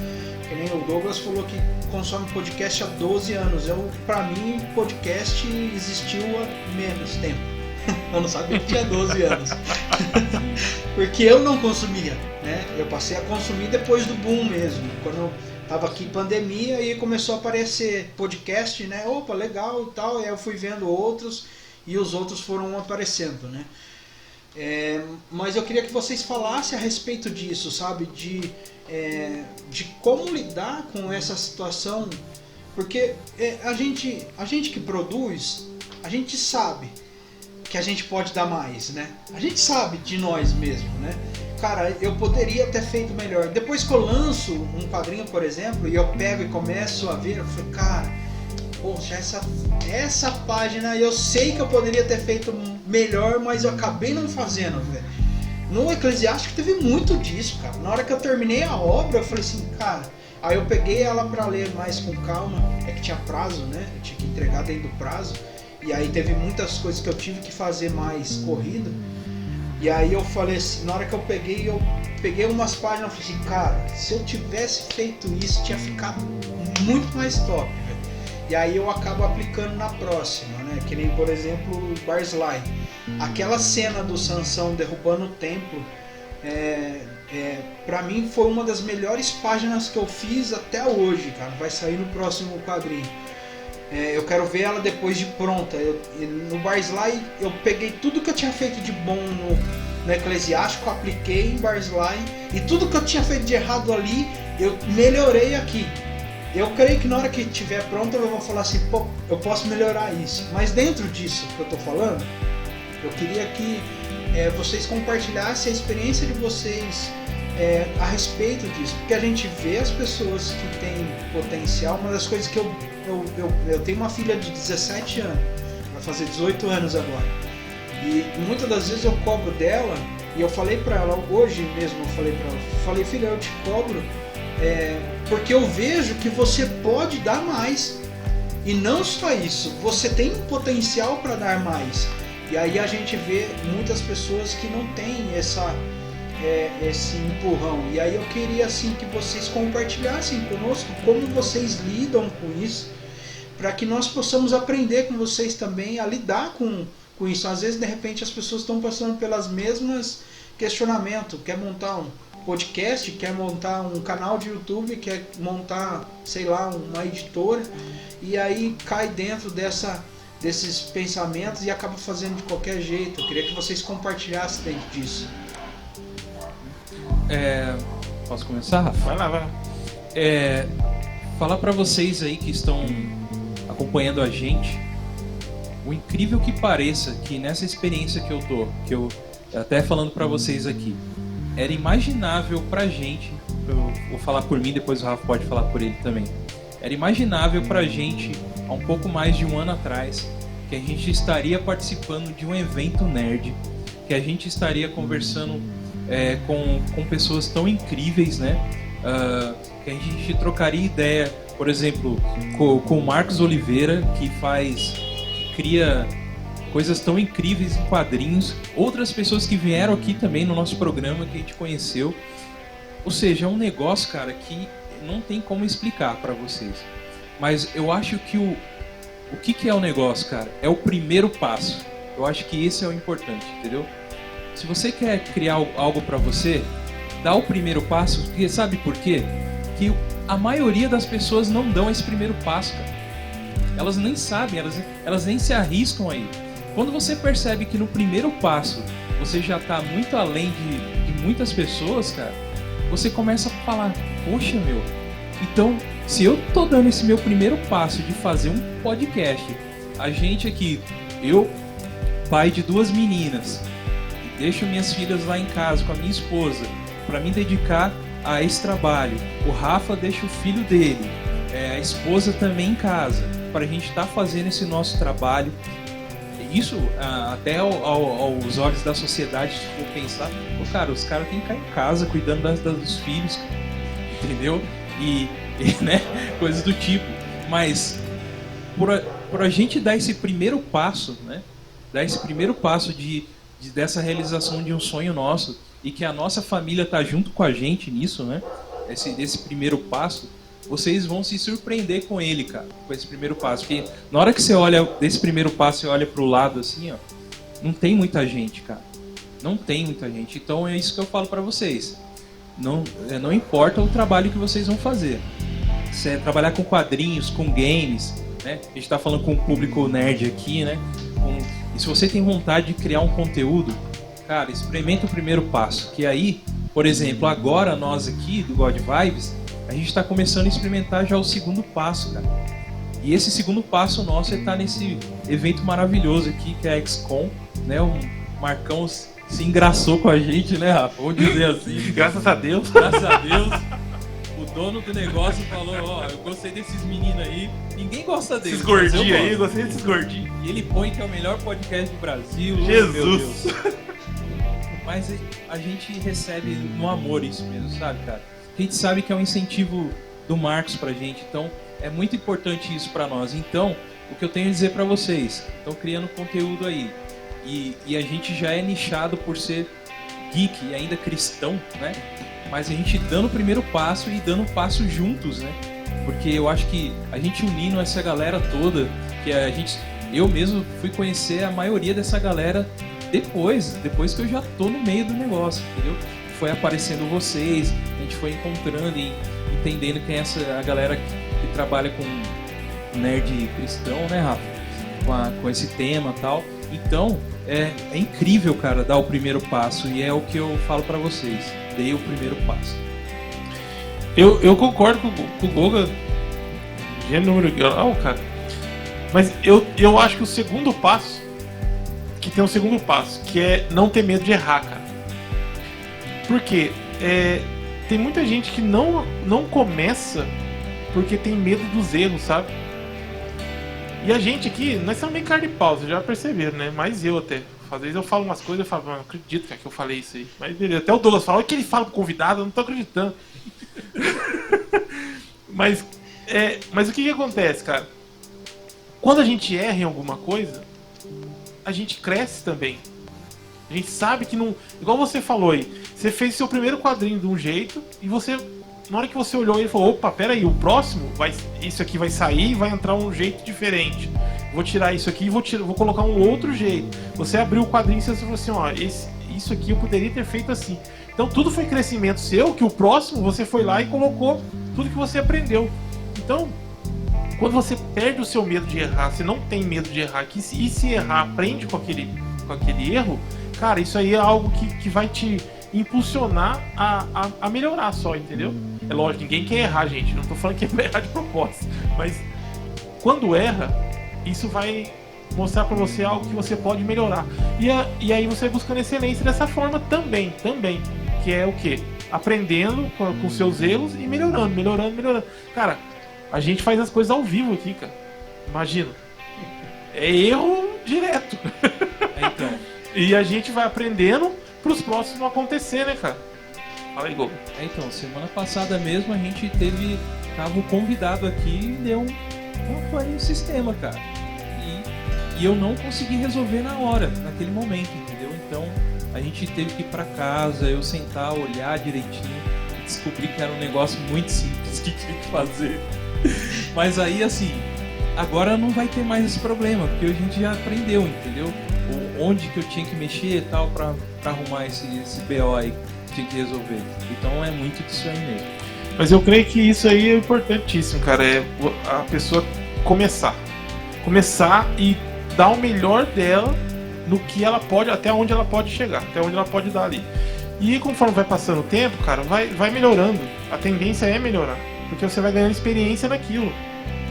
Que nem o Douglas falou que consome podcast há 12 anos. Pra mim, podcast existiu há menos tempo. Eu não sabia que tinha 12 anos. Porque eu não consumia, né? Eu passei a consumir depois do boom mesmo. Quando eu tava aqui pandemia e começou a aparecer podcast, né? Opa, legal e tal. E aí eu fui vendo outros e os outros foram aparecendo, né? Mas eu queria que vocês falassem a respeito disso, sabe? De como lidar com essa situação. Porque a gente que produz, a gente sabe que a gente pode dar mais, né? A gente sabe de nós mesmo, né? Cara, eu poderia ter feito melhor. Depois que eu lanço um quadrinho, por exemplo, e eu pego e começo a ver, eu falo, cara, poxa, essa página eu sei que eu poderia ter feito melhor, mas eu acabei não fazendo, velho. No Eclesiástico teve muito disso, cara. Na hora que eu terminei a obra, eu falei assim, cara... Aí eu peguei ela pra ler mais com calma, é que tinha prazo, né? Eu tinha que entregar dentro do prazo. E aí teve muitas coisas que eu tive que fazer mais corrido. E aí eu falei assim, na hora que eu peguei umas páginas, eu falei assim, cara, se eu tivesse feito isso, tinha ficado muito mais top, velho. E aí eu acabo aplicando na próxima, né? Que nem, por exemplo, o Barzillai. Aquela cena do Sansão derrubando o templo, pra mim foi uma das melhores páginas que eu fiz até hoje, cara. Vai sair no próximo quadrinho. Eu quero ver ela depois de pronta. No Barzillai eu peguei tudo que eu tinha feito de bom no Eclesiástico, apliquei em Barzillai, e tudo que eu tinha feito de errado ali, eu melhorei aqui. Eu creio que na hora que estiver pronta eu vou falar assim, pô, eu posso melhorar isso. Mas dentro disso que eu tô falando, eu queria que vocês compartilhassem a experiência de vocês a respeito disso, porque a gente vê as pessoas que têm potencial. Uma das coisas que eu tenho uma filha de 17 anos, vai fazer 18 anos agora, e muitas das vezes eu cobro dela, e eu falei pra ela, hoje mesmo falei, filha, eu te cobro porque eu vejo que você pode dar mais, e não só isso, você tem um potencial para dar mais. E aí a gente vê muitas pessoas que não têm esse empurrão. E aí eu queria assim que vocês compartilhassem conosco como vocês lidam com isso, para que nós possamos aprender com vocês também a lidar com isso. Às vezes, de repente, as pessoas estão passando pelas mesmas questionamentos. Quer montar um podcast, quer montar um canal de YouTube, quer montar, sei lá, uma editora, e aí cai dentro desses pensamentos e acaba fazendo de qualquer jeito. Eu queria que vocês compartilhassem dentro disso. Posso começar, Rafa? Vai lá. Falar pra vocês aí que estão acompanhando a gente, o incrível que pareça que nessa experiência que eu até falando pra vocês aqui, era imaginável pra gente, eu vou falar por mim, depois o Rafa pode falar por ele também, era imaginável pra gente, há um pouco mais de um ano atrás, que a gente estaria participando de um evento nerd, que a gente estaria conversando com pessoas tão incríveis, né? Que a gente trocaria ideia, por exemplo, com o Marcos Oliveira, que cria coisas tão incríveis em quadrinhos, outras pessoas que vieram aqui também no nosso programa, que a gente conheceu. Ou seja, é um negócio, cara, que não tem como explicar para vocês. Mas eu acho que o que é o negócio, cara? É o primeiro passo. Eu acho que esse é o importante, entendeu? Se você quer criar algo para você, dá o primeiro passo, porque sabe por quê? Que a maioria das pessoas não dão esse primeiro passo, cara. Elas nem sabem, elas nem se arriscam aí. Quando você percebe que no primeiro passo você já está muito além de muitas pessoas, cara, você começa a falar, poxa, meu, então se eu tô dando esse meu primeiro passo de fazer um podcast, a gente aqui, eu, pai de 2 meninas, deixo minhas filhas lá em casa com a minha esposa para me dedicar a esse trabalho. O Rafa deixa o filho dele, a esposa também em casa, para a gente estar fazendo esse nosso trabalho. Isso, até aos olhos da sociedade, se for pensar, cara, os caras têm que ficar em casa cuidando dos filhos, entendeu? E né, coisas do tipo. Mas por a gente dar esse primeiro passo, né? Dar esse primeiro passo de dessa realização de um sonho nosso e que a nossa família tá junto com a gente nisso, né? Desse primeiro passo, vocês vão se surpreender com ele, cara, com esse primeiro passo. Porque na hora que você olha desse primeiro passo e olha pro lado assim, ó, não tem muita gente, cara. Não tem muita gente. Então é isso que eu falo pra vocês. Não importa o trabalho que vocês vão fazer. Se é trabalhar com quadrinhos, com games, né? A gente tá falando com o público nerd aqui, né? E se você tem vontade de criar um conteúdo, cara, experimenta o primeiro passo. Que aí, por exemplo, agora nós aqui do God Vibes, a gente está começando a experimentar já o segundo passo, cara. E esse segundo passo nosso é estar nesse evento maravilhoso aqui, que é a XCOM, né? O Marcão se engraçou com a gente, né, Rafa? Vamos dizer assim. Graças a Deus. Graças a Deus. O dono do negócio falou, ó, eu gostei desses meninos aí. Ninguém gosta deles. Esses gordinhos aí, eu gostei desses gordinhos. E ele põe que é o melhor podcast do Brasil. Jesus. Meu Deus. Mas a gente recebe no amor isso mesmo, sabe, cara? A gente sabe que é um incentivo do Marcos pra gente, então é muito importante isso pra nós. Então, o que eu tenho a dizer pra vocês, estão criando conteúdo aí. E a gente já é nichado por ser geek e ainda cristão, né? Mas a gente dando o primeiro passo e dando o passo juntos, né? Porque eu acho que a gente unindo essa galera toda, que eu mesmo fui conhecer a maioria dessa galera depois que eu já tô no meio do negócio, entendeu? Foi aparecendo vocês, a gente foi encontrando e entendendo quem é a galera que trabalha com nerd cristão, né, Rafa? Com esse tema e tal. Então, é incrível, cara, dar o primeiro passo e é o que eu falo pra vocês. Dei o primeiro passo. Eu concordo com o Goga. Gênero, cara. Mas eu acho que o segundo passo, que tem um segundo passo, que é não ter medo de errar, cara. Porque tem muita gente que não começa porque tem medo dos erros, sabe? E a gente aqui, nós somos meio carne de pau, vocês já perceberam, né? Mas eu até. Às vezes eu falo umas coisas e falo, não acredito que eu falei isso aí. Mas beleza, até o Douglas fala, olha que ele fala pro convidado, eu não tô acreditando. Mas o que acontece, cara? Quando a gente erra em alguma coisa, a gente cresce também. A gente sabe que não... Igual você falou aí, você fez seu primeiro quadrinho de um jeito e você... Na hora que você olhou ele falou, opa, peraí, o próximo, isso aqui vai sair e vai entrar um jeito diferente. Vou tirar isso aqui e vou colocar um outro jeito. Você abriu o quadrinho e você falou assim, ó, isso aqui eu poderia ter feito assim. Então tudo foi crescimento seu, que o próximo você foi lá e colocou tudo que você aprendeu. Então, quando você perde o seu medo de errar, você não tem medo de errar, e se errar, aprende com aquele erro, cara, isso aí é algo que vai te impulsionar a melhorar só, entendeu? É lógico, ninguém quer errar, gente. Não tô falando que é errar de propósito. Mas quando erra, isso vai mostrar pra você algo que você pode melhorar. E aí você buscando excelência dessa forma também. Que é o quê? Aprendendo com seus erros e melhorando. Cara, a gente faz as coisas ao vivo aqui, cara. Imagina. É erro direto. Então. E a gente vai aprendendo pros próximos não acontecer, né, cara? Fala aí, Gol. Então, semana passada mesmo a gente tava um convidado aqui e deu foi um sistema, cara. E eu não consegui resolver na hora, naquele momento, entendeu? Então, a gente teve que ir pra casa, eu sentar, olhar direitinho e descobrir que era um negócio muito simples que tinha que fazer. Mas aí, assim, agora não vai ter mais esse problema, porque a gente já aprendeu, entendeu? Onde que eu tinha que mexer e tal pra arrumar esse BO aí que tinha que resolver. Então é muito disso aí mesmo. Mas eu creio que isso aí é importantíssimo, cara. É a pessoa começar e dar o melhor dela no que ela pode, até onde ela pode chegar, até onde ela pode dar ali. E conforme vai passando o tempo, cara, vai melhorando. A tendência é melhorar, porque você vai ganhando experiência naquilo,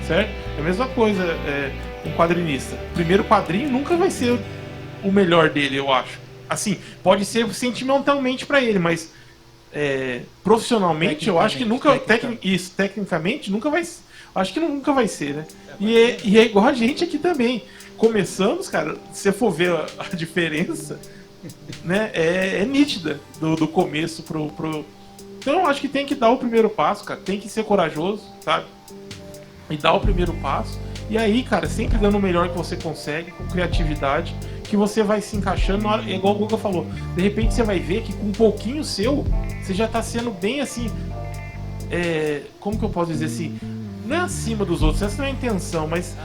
certo? É a mesma coisa um quadrinista. O primeiro quadrinho nunca vai ser o melhor dele, eu acho. Assim, pode ser sentimentalmente pra ele, mas profissionalmente eu acho que nunca... Tecnicamente nunca vai... Acho que nunca vai ser, né? E é igual a gente aqui também. Começamos, cara, se você for ver a diferença, né? É nítida do começo pro... Então eu acho que tem que dar o primeiro passo, cara. Tem que ser corajoso, sabe? E dar o primeiro passo. E aí, cara, sempre dando o melhor que você consegue, com criatividade. que você vai se encaixando na hora, é igual o Guga falou. De repente você vai ver que com um pouquinho seu, você já tá sendo bem assim. Como que eu posso dizer assim? Não é acima dos outros, essa não é a intenção, mas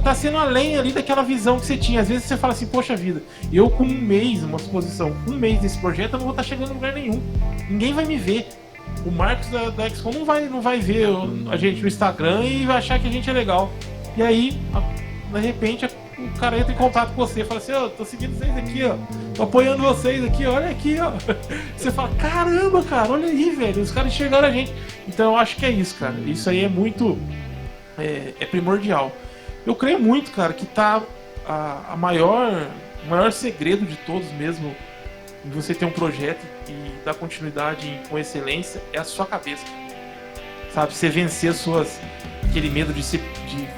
tá sendo além ali daquela visão que você tinha. Às vezes você fala assim, poxa vida, eu com um mês, uma exposição, com um mês desse projeto, eu não vou estar chegando em lugar nenhum. Ninguém vai me ver. O Marcos da XCOM não vai ver a gente no Instagram e vai achar que a gente é legal. E aí, de repente, o cara entra em contato com você e fala assim, tô seguindo vocês aqui, ó. Tô apoiando vocês aqui, olha aqui, ó. Você fala, caramba, cara, olha aí, velho. Os caras enxergaram a gente. Então eu acho que é isso, cara. Isso aí é muito... É primordial. Eu creio muito, cara, que tá o maior segredo de todos mesmo, de você ter um projeto e dar continuidade com excelência, é a sua cabeça. Sabe? Você vencer aquele medo de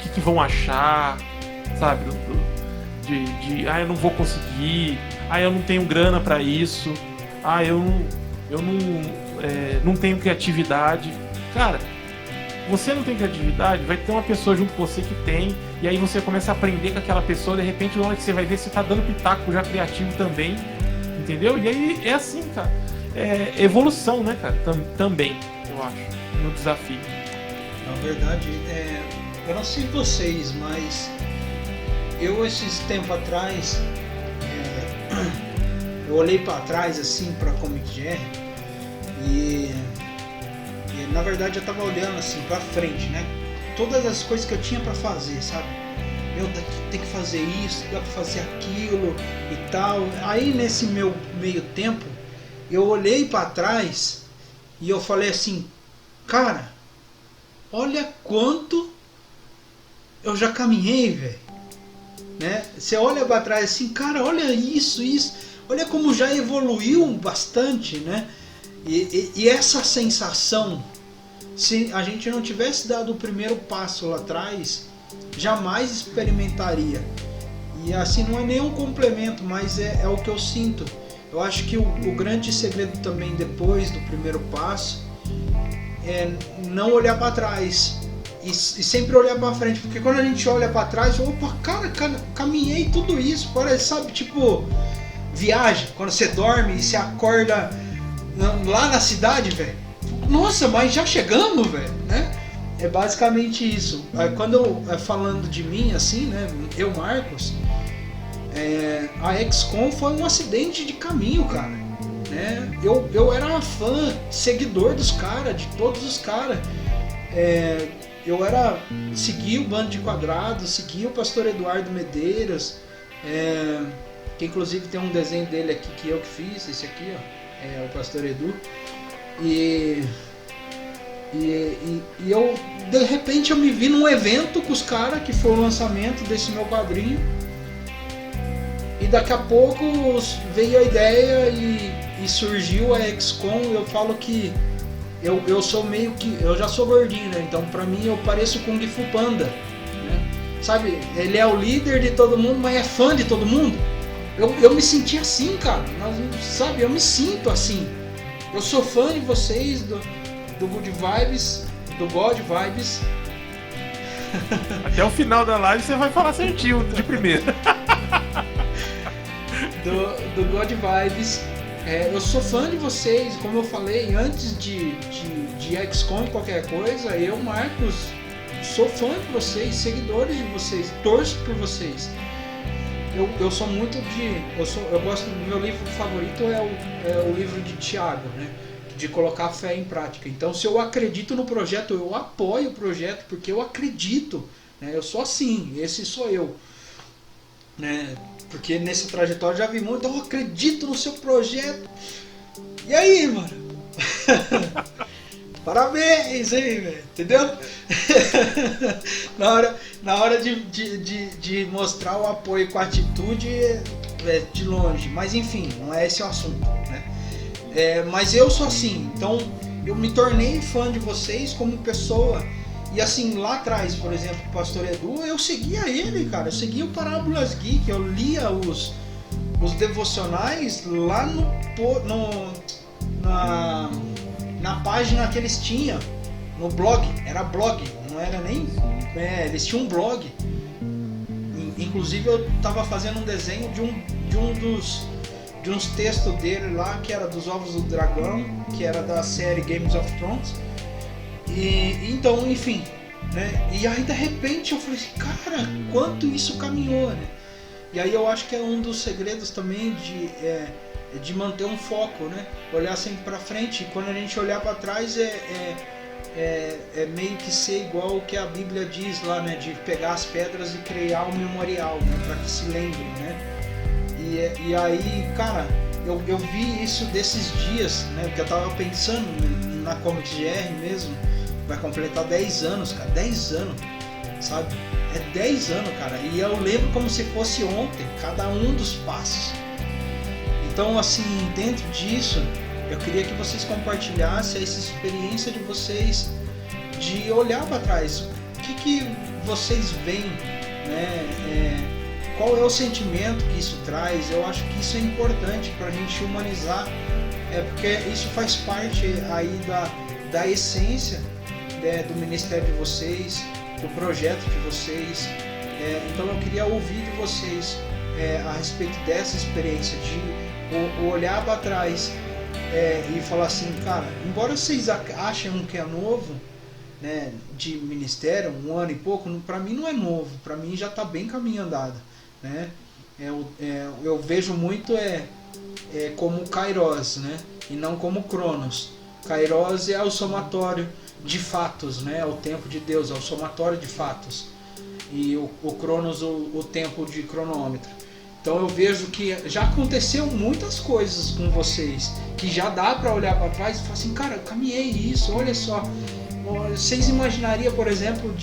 que vão achar, sabe? Eu não vou conseguir, eu não tenho grana pra isso, eu não tenho criatividade. Cara, você não tem criatividade, vai ter uma pessoa junto com você que tem, e aí você começa a aprender com aquela pessoa, de repente na hora que você vai ver, você tá dando pitaco já criativo também, entendeu? E aí é assim, cara, evolução, né, cara, também, eu acho, no desafio. Na verdade, eu não sei vocês, mas eu esses tempos atrás, eu olhei pra trás assim pra Comic Jam e na verdade eu tava olhando assim pra frente, né? Todas as coisas que eu tinha pra fazer, sabe? Eu tenho que fazer isso, dá pra fazer aquilo e tal. Aí nesse meu meio tempo, eu olhei pra trás e eu falei assim, cara, olha quanto eu já caminhei, velho. Né? Você olha pra trás assim, cara, olha isso, olha como já evoluiu bastante, né? E essa sensação, se a gente não tivesse dado o primeiro passo lá atrás, jamais experimentaria. E assim, não é nem um complemento, mas é o que eu sinto. Eu acho que o grande segredo também depois do primeiro passo é não olhar para trás e sempre olhar para frente, porque quando a gente olha para trás, opa, cara, caminhei tudo isso, parece, sabe, tipo viagem, quando você dorme e você acorda lá na cidade, velho. Nossa, mas já chegamos, velho, né? É basicamente isso. Quando falando de mim, assim, né, eu, Marcos, a XCOM foi um acidente de caminho, cara, né? Eu era fã, seguidor dos caras, de todos os caras. Eu seguia o Bando de Quadrados, seguia o Pastor Eduardo Medeiros, que inclusive tem um desenho dele aqui que eu que fiz, esse aqui, ó, é o Pastor Edu. E eu, de repente, eu me vi num evento com os caras, que foi o lançamento desse meu quadrinho. E daqui a pouco veio a ideia e surgiu a XCOM. Eu falo que eu sou meio que... Eu já sou gordinho, né? Então pra mim eu pareço Kung Fu Panda, né? Sabe? Ele é o líder de todo mundo, mas é fã de todo mundo. Eu me senti assim, cara. Sabe? Eu me sinto assim. Eu sou fã de vocês, do Good Vibes, do God Vibes. Até o final da live você vai falar certinho de primeira. do God Vibes. Eu sou fã de vocês, como eu falei, antes de XCOM qualquer coisa, eu, Marcos, sou fã de vocês, seguidores de vocês, torço por vocês. Eu sou muito eu gosto do meu livro favorito, é o livro de Tiago, né? De colocar a fé em prática. Então, se eu acredito no projeto, eu apoio o projeto, porque eu acredito, né? Eu sou assim, esse sou eu, né? Porque nessa trajetória eu já vi muito, eu acredito no seu projeto. E aí, mano? Parabéns aí, velho, entendeu? na hora de mostrar o apoio com a atitude, de longe. Mas enfim, não é esse o assunto, né? Mas eu sou assim, então eu me tornei fã de vocês como pessoa. E assim, lá atrás, por exemplo, o Pastor Edu, eu seguia ele, cara. Eu seguia o Parábolas Geek, eu lia os devocionais lá na página que eles tinham, no blog. Era blog, não era nem... eles tinham um blog. inclusive eu tava fazendo um desenho de uns textos dele lá, que era dos Ovos do Dragão, que era da série Games of Thrones. E então, enfim, né? E aí de repente eu falei assim, cara, quanto isso caminhou, né? E aí eu acho que é um dos segredos também de manter um foco, né? Olhar sempre para frente, e quando a gente olhar para trás é meio que ser igual o que a Bíblia diz lá, né? De pegar as pedras e criar um memorial, né? Para que se lembre, né? E aí, cara, eu vi isso desses dias, né? Porque eu tava pensando na Comics GR mesmo, vai completar 10 anos, cara, 10 anos, sabe? É 10 anos, cara, e eu lembro como se fosse ontem, cada um dos passos. Então, assim, dentro disso, eu queria que vocês compartilhassem essa experiência de vocês, de olhar para trás. O que vocês veem, né? Qual é o sentimento que isso traz? Eu acho que isso é importante para a gente humanizar, porque isso faz parte aí da essência, né, do ministério de vocês, do projeto de vocês. Então eu queria ouvir de vocês a respeito dessa experiência, de olhar para trás e falar assim, cara, embora vocês achem que é novo, né, de ministério, 1 ano e pouco, para mim não é novo, para mim já está bem caminho andado, né? Eu vejo muito como Kairos, né, e não como Cronos. Kairos é o somatório de fatos, né? É o tempo de Deus, é o somatório de fatos. E o Cronos, o tempo de cronômetro. Então eu vejo que já aconteceu muitas coisas com vocês, que já dá para olhar para trás e falar assim, cara, eu caminhei isso, olha só. Vocês imaginariam, por exemplo,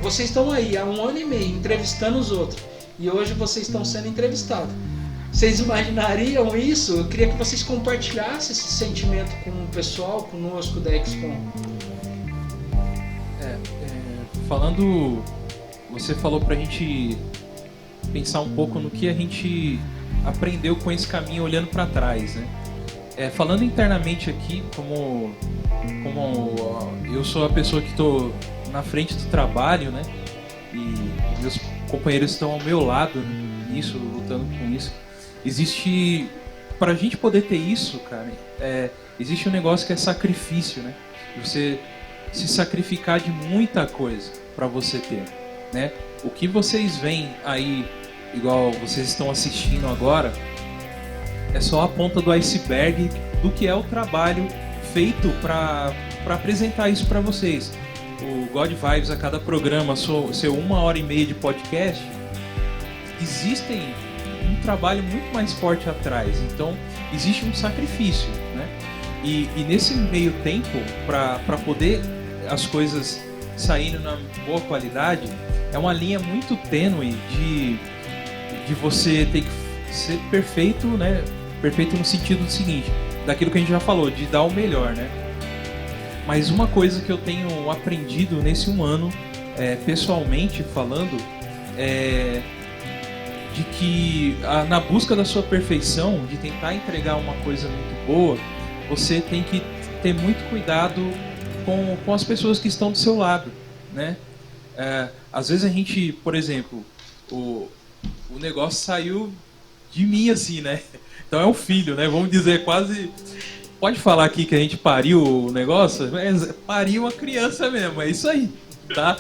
vocês estão aí há 1 ano e meio entrevistando os outros, e hoje vocês estão sendo entrevistados. Vocês imaginariam isso? Eu queria que vocês compartilhassem esse sentimento com o pessoal, conosco da XCOM. Falando, você falou pra gente pensar um pouco no que a gente aprendeu com esse caminho olhando para trás, né? Falando internamente aqui, como eu sou a pessoa que estou na frente do trabalho, né? E meus companheiros estão ao meu lado nisso, lutando com isso. Existe, para a gente poder ter isso, cara, existe um negócio que é sacrifício, né? Você se sacrificar de muita coisa para você ter, né? O que vocês veem aí, igual vocês estão assistindo agora, é só a ponta do iceberg do que é o trabalho feito para apresentar isso para vocês. O God Vibes, a cada programa, seu 1h30 de podcast, existem um trabalho muito mais forte atrás. Então, existe um sacrifício, né? E nesse meio tempo, para poder as coisas saírem na boa qualidade, é uma linha muito tênue de você ter que ser perfeito, né? Perfeito no sentido do seguinte, daquilo que a gente já falou, de dar o melhor, né? Mas uma coisa que eu tenho aprendido nesse 1 ano, pessoalmente falando, de que na busca da sua perfeição, de tentar entregar uma coisa muito boa, você tem que ter muito cuidado com as pessoas que estão do seu lado, né? Às vezes a gente, por exemplo, o negócio saiu de mim assim, né? Então é um filho, né? Vamos dizer, quase... Pode falar aqui que a gente pariu o negócio? Pariu uma criança mesmo, é isso aí, tá?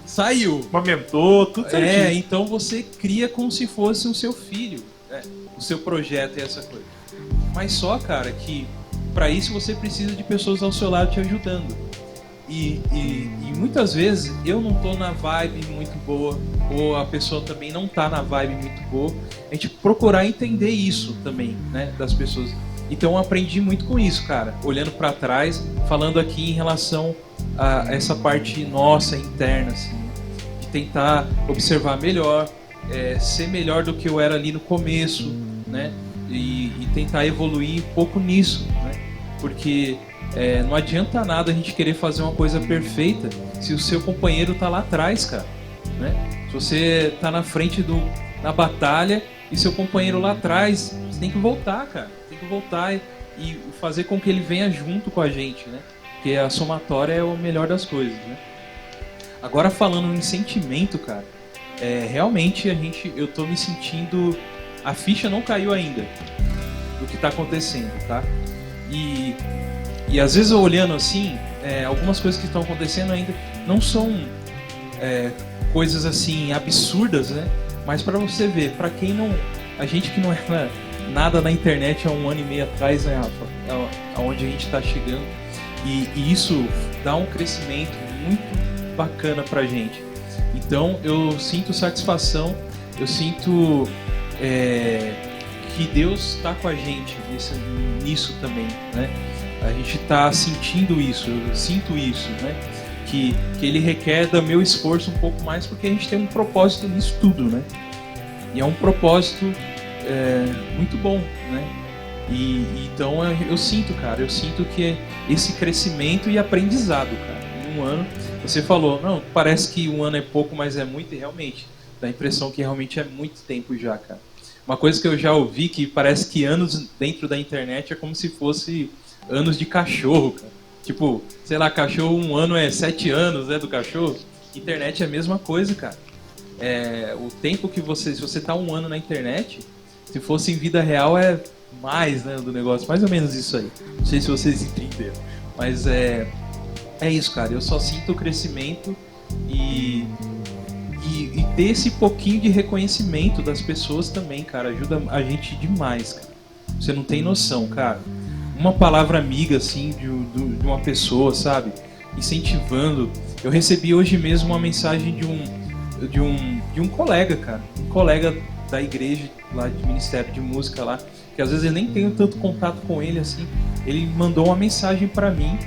Saiu. Amamentou, tudo certinho. Então você cria como se fosse o seu filho, né? O seu projeto e essa coisa. Mas só, cara, que para isso você precisa de pessoas ao seu lado te ajudando. E muitas vezes eu não tô na vibe muito boa, ou a pessoa também não tá na vibe muito boa. A gente procurar entender isso também, né, das pessoas. Então eu aprendi muito com isso, cara, olhando para trás, falando aqui em relação a essa parte nossa, interna, assim, de tentar observar melhor, ser melhor do que eu era ali no começo, né, e tentar evoluir um pouco nisso, né, porque não adianta nada a gente querer fazer uma coisa perfeita se o seu companheiro tá lá atrás, cara, né? Se você tá na frente na batalha e seu companheiro lá atrás, você tem que voltar, cara. Tem que voltar e fazer com que ele venha junto com a gente, né? Porque a somatória é o melhor das coisas, né? Agora falando em sentimento, cara, realmente eu tô me sentindo... A ficha não caiu ainda do que tá acontecendo, tá? E às vezes eu olhando assim, algumas coisas que estão acontecendo ainda não são coisas assim absurdas, né? Mas para você ver, para quem não... A gente que não era nada na internet há 1 ano e meio atrás, né, Rafa? Aonde a gente tá chegando. E isso dá um crescimento muito bacana pra gente. Então eu sinto satisfação, eu sinto que Deus está com a gente nisso também, né? A gente está sentindo isso, eu sinto isso, né? Que Ele requer do meu esforço um pouco mais, porque a gente tem um propósito nisso tudo, né? E é um propósito muito bom, né? Então eu sinto, cara, que esse crescimento e aprendizado, cara, em 1 ano, você falou, não, parece que 1 ano é pouco, mas é muito, e realmente, dá a impressão que realmente é muito tempo já, cara. Uma coisa que eu já ouvi, que parece que anos dentro da internet é como se fosse anos de cachorro, cara. Tipo, sei lá, cachorro 1 ano é 7 anos, né, do cachorro. Internet é a mesma coisa, cara. O tempo que se você tá 1 ano na internet, se fosse em vida real é mais, né, do negócio. Mais ou menos isso aí. Não sei se vocês entenderam. Mas é isso, cara. Eu só sinto o crescimento e ter esse pouquinho de reconhecimento das pessoas também, cara, ajuda a gente demais, cara. Você não tem noção, cara. Uma palavra amiga, assim, de uma pessoa, sabe? Incentivando. Eu recebi hoje mesmo uma mensagem de um colega, cara. Um colega da igreja, lá de Ministério de Música lá, que às vezes eu nem tenho tanto contato com ele, assim. Ele mandou uma mensagem pra mim,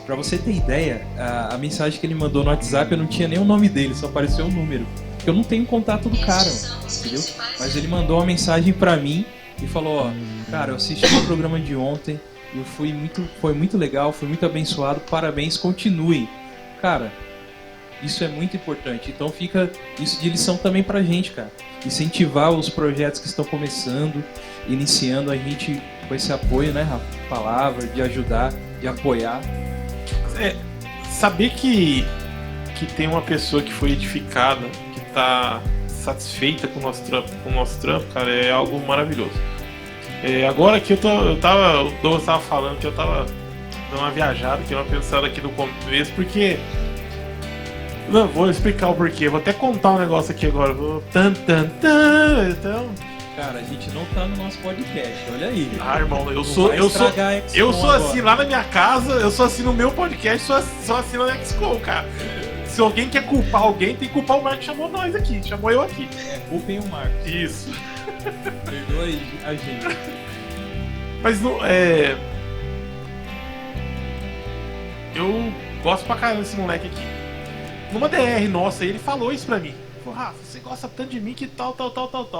pra você ter ideia, a mensagem que ele mandou no WhatsApp, eu não tinha nem o nome dele, só apareceu o número. Porque eu não tenho contato do cara, entendeu? Mas ele mandou uma mensagem pra mim e falou, ó, cara, eu assisti o programa de ontem, foi muito legal, foi muito abençoado, parabéns, continuem. Cara, isso é muito importante. Então fica isso de lição também pra gente, cara. Incentivar os projetos que estão começando, iniciando a gente com esse apoio, né, Rafa? Palavra, de ajudar, de apoiar. Saber que tem uma pessoa que foi edificada, que tá satisfeita com o nosso trampo, cara, é algo maravilhoso. Agora que o Douglas tava falando que eu tava dando uma viajada, que eu tava pensando aqui no começo, porque... Não, vou explicar o porquê, vou até contar um negócio aqui agora. Então... Cara, a gente não tá no nosso podcast, olha aí. Ah, irmão, eu sou assim lá na minha casa, eu sou assim no meu podcast, sou assim na XCOM, cara. Se alguém quer culpar alguém, tem que culpar o Marcos, chamou nós aqui, chamou eu aqui. Culpem o Marcos. Isso. Perdoe a gente. Mas não, eu gosto pra caramba desse moleque aqui. Numa DR nossa, ele falou isso pra mim. Rafa, você gosta tanto de mim que tal.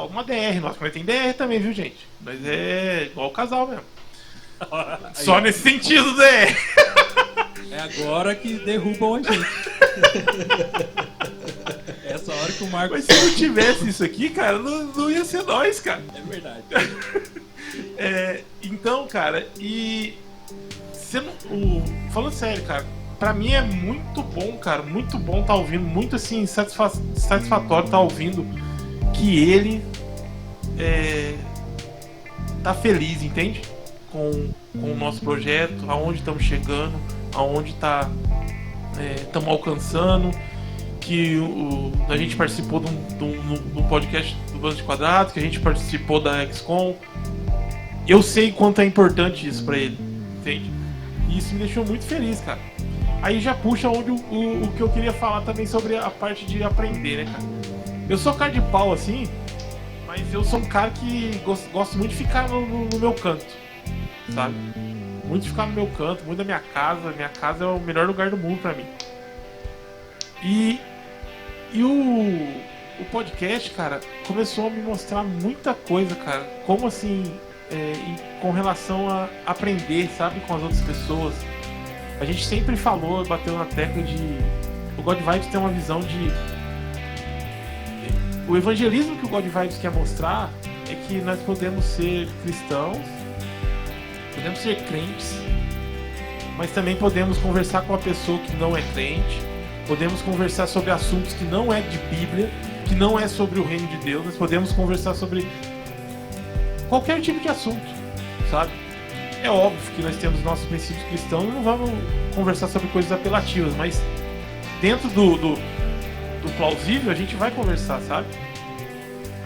Uma DR, nossa, mas tem DR também, viu, gente? Mas é igual o casal mesmo. Só nesse sentido, DR. É agora que derrubam a gente. Essa hora que o Marcos... Mas se não tivesse isso aqui, cara, não ia ser nós, cara. É verdade. Então, cara, falando sério, cara, pra mim é muito bom, cara, muito bom tá ouvindo, muito assim, satisfatório tá ouvindo que ele tá feliz, entende? Com o nosso projeto, aonde estamos chegando, aonde estamos alcançando, que a gente participou de um podcast do Bando de Quadrados, que a gente participou da XCOM. Eu sei quanto é importante isso pra ele, entende? E isso me deixou muito feliz, cara. Aí já puxa onde o que eu queria falar também sobre a parte de aprender, né, cara? Eu sou cara de pau assim, mas eu sou um cara que gosto muito de ficar no meu canto, sabe? Muito de ficar no meu canto, muito da minha casa. Minha casa é o melhor lugar do mundo pra mim. E o podcast, cara, começou a me mostrar muita coisa, cara. Como assim, com relação a aprender, sabe, com as outras pessoas. A gente sempre falou, bateu na tecla de... O God Vibes tem uma visão de... O evangelismo que o God Vibes quer mostrar é que nós podemos ser cristãos, podemos ser crentes, mas também podemos conversar com uma pessoa que não é crente, podemos conversar sobre assuntos que não é de Bíblia, que não é sobre o reino de Deus, nós podemos conversar sobre qualquer tipo de assunto, sabe? É óbvio que nós temos nossos princípios cristãos e não vamos conversar sobre coisas apelativas, mas dentro do plausível a gente vai conversar, sabe?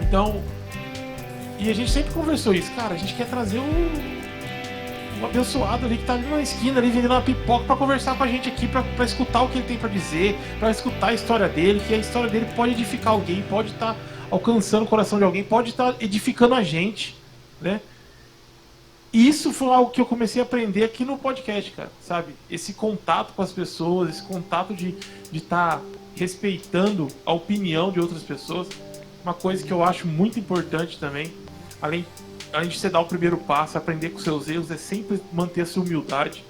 Então, e a gente sempre conversou isso, cara, a gente quer trazer um abençoado ali que tá ali na esquina, ali vendendo uma pipoca pra conversar com a gente aqui, pra escutar o que ele tem pra dizer, pra escutar a história dele, que a história dele pode edificar alguém, pode estar alcançando o coração de alguém, pode estar edificando a gente, né? E isso foi algo que eu comecei a aprender aqui no podcast, cara, sabe? Esse contato com as pessoas, esse contato de estar respeitando a opinião de outras pessoas, uma coisa que eu acho muito importante também, além de você dar o primeiro passo, aprender com seus erros, é sempre manter a sua humildade,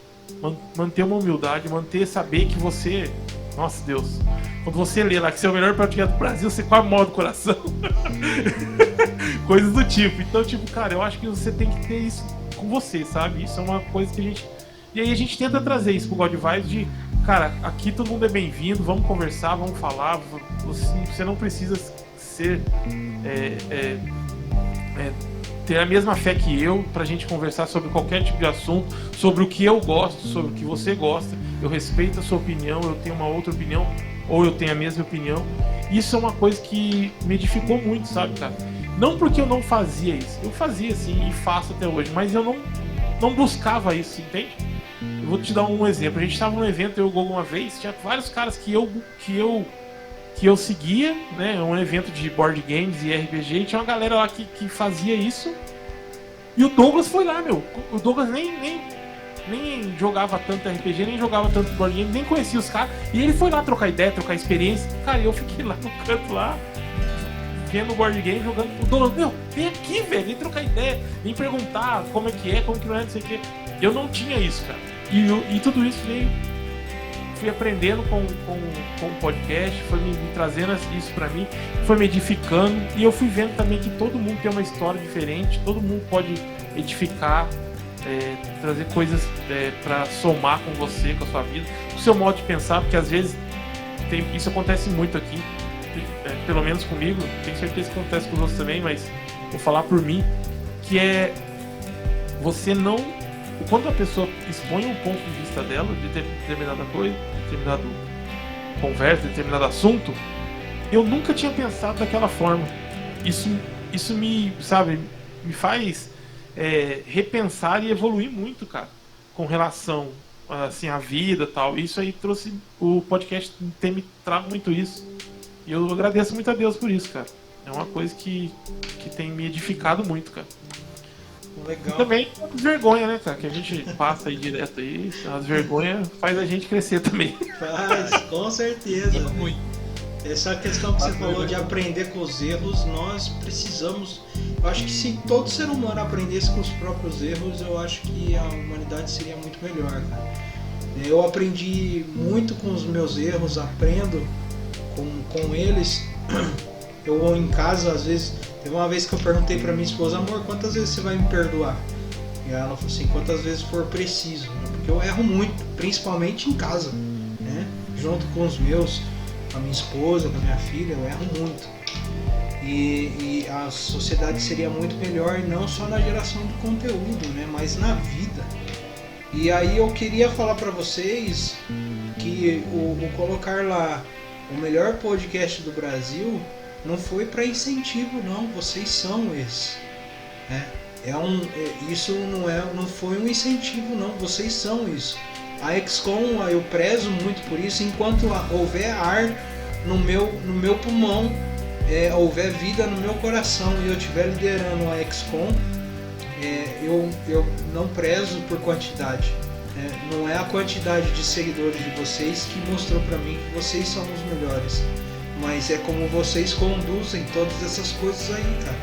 manter uma humildade, saber que você, nossa Deus, quando você lê lá que você é o melhor podcast do Brasil, você quase morre do coração. Coisas do tipo. Então, tipo, cara, eu acho que você tem que ter isso com você, sabe? Isso é uma coisa que a gente... E aí a gente tenta trazer isso pro God Vibes de, cara, aqui todo mundo é bem-vindo, vamos conversar, vamos falar, você não precisa ser... ter a mesma fé que eu pra gente conversar sobre qualquer tipo de assunto, sobre o que eu gosto, sobre o que você gosta. Eu respeito a sua opinião, eu tenho uma outra opinião, ou eu tenho a mesma opinião. Isso é uma coisa que me edificou muito, sabe, cara? Não porque eu não fazia isso, eu fazia assim e faço até hoje, mas eu não buscava isso, entende? Eu vou te dar um exemplo. A gente estava num evento, eu e o Gogo uma vez, tinha vários caras que eu seguia, né? Um evento de board games e RPG, e tinha uma galera lá que fazia isso. E o Douglas foi lá, meu. O Douglas nem jogava tanto RPG, nem jogava tanto board game, nem conhecia os caras. E ele foi lá trocar ideia, trocar experiência. Cara, eu fiquei lá no canto lá, vendo o board game, jogando. O Douglas, meu, vem aqui, velho, vem trocar ideia, vem perguntar como é, como que não é, não sei o que. Eu não tinha isso, cara. E tudo isso fui aprendendo com o podcast, foi me trazendo isso pra mim, foi me edificando, e eu fui vendo também que todo mundo tem uma história diferente, todo mundo pode edificar, trazer coisas pra somar com você, com a sua vida, com o seu modo de pensar, porque às vezes isso acontece muito aqui, pelo menos comigo, tenho certeza que acontece com os outros também, mas vou falar por mim, que é você não... Quando a pessoa expõe um ponto de vista dela, de determinada coisa, determinado conversa, determinado assunto, eu nunca tinha pensado daquela forma. Isso me, sabe, me faz repensar e evoluir muito, cara, com relação assim, à vida e tal. Isso aí trouxe... O podcast me trago muito isso. E eu agradeço muito a Deus por isso, cara. É uma coisa que tem me edificado muito, cara. Legal. E também as vergonhas, né, cara? Que a gente passa aí direto aí. As vergonhas faz a gente crescer também. Faz, com certeza. Muito. Essa questão que você falou de aprender com os erros, nós precisamos... Eu acho que se todo ser humano aprendesse com os próprios erros, eu acho que a humanidade seria muito melhor, cara. Eu aprendi muito com os meus erros, aprendo com eles. Eu em casa, às vezes... Teve uma vez que eu perguntei pra minha esposa, amor, quantas vezes você vai me perdoar? E ela falou assim, quantas vezes for preciso, né? Porque eu erro muito, principalmente em casa, né? Junto com os meus, com a minha esposa, com a minha filha, eu erro muito. E a sociedade seria muito melhor, não só na geração do conteúdo, né? Mas na vida. E aí eu queria falar pra vocês que o colocar lá o melhor podcast do Brasil... Não foi para incentivo, não. Vocês são esse. Né? Isso não foi um incentivo, não. Vocês são isso. A XCOM, eu prezo muito por isso. Enquanto houver ar no meu pulmão, houver vida no meu coração e eu estiver liderando a XCOM, eu não prezo por quantidade. Não é a quantidade de seguidores de vocês que mostrou para mim que vocês são os melhores. Mas é como vocês conduzem todas essas coisas aí, cara.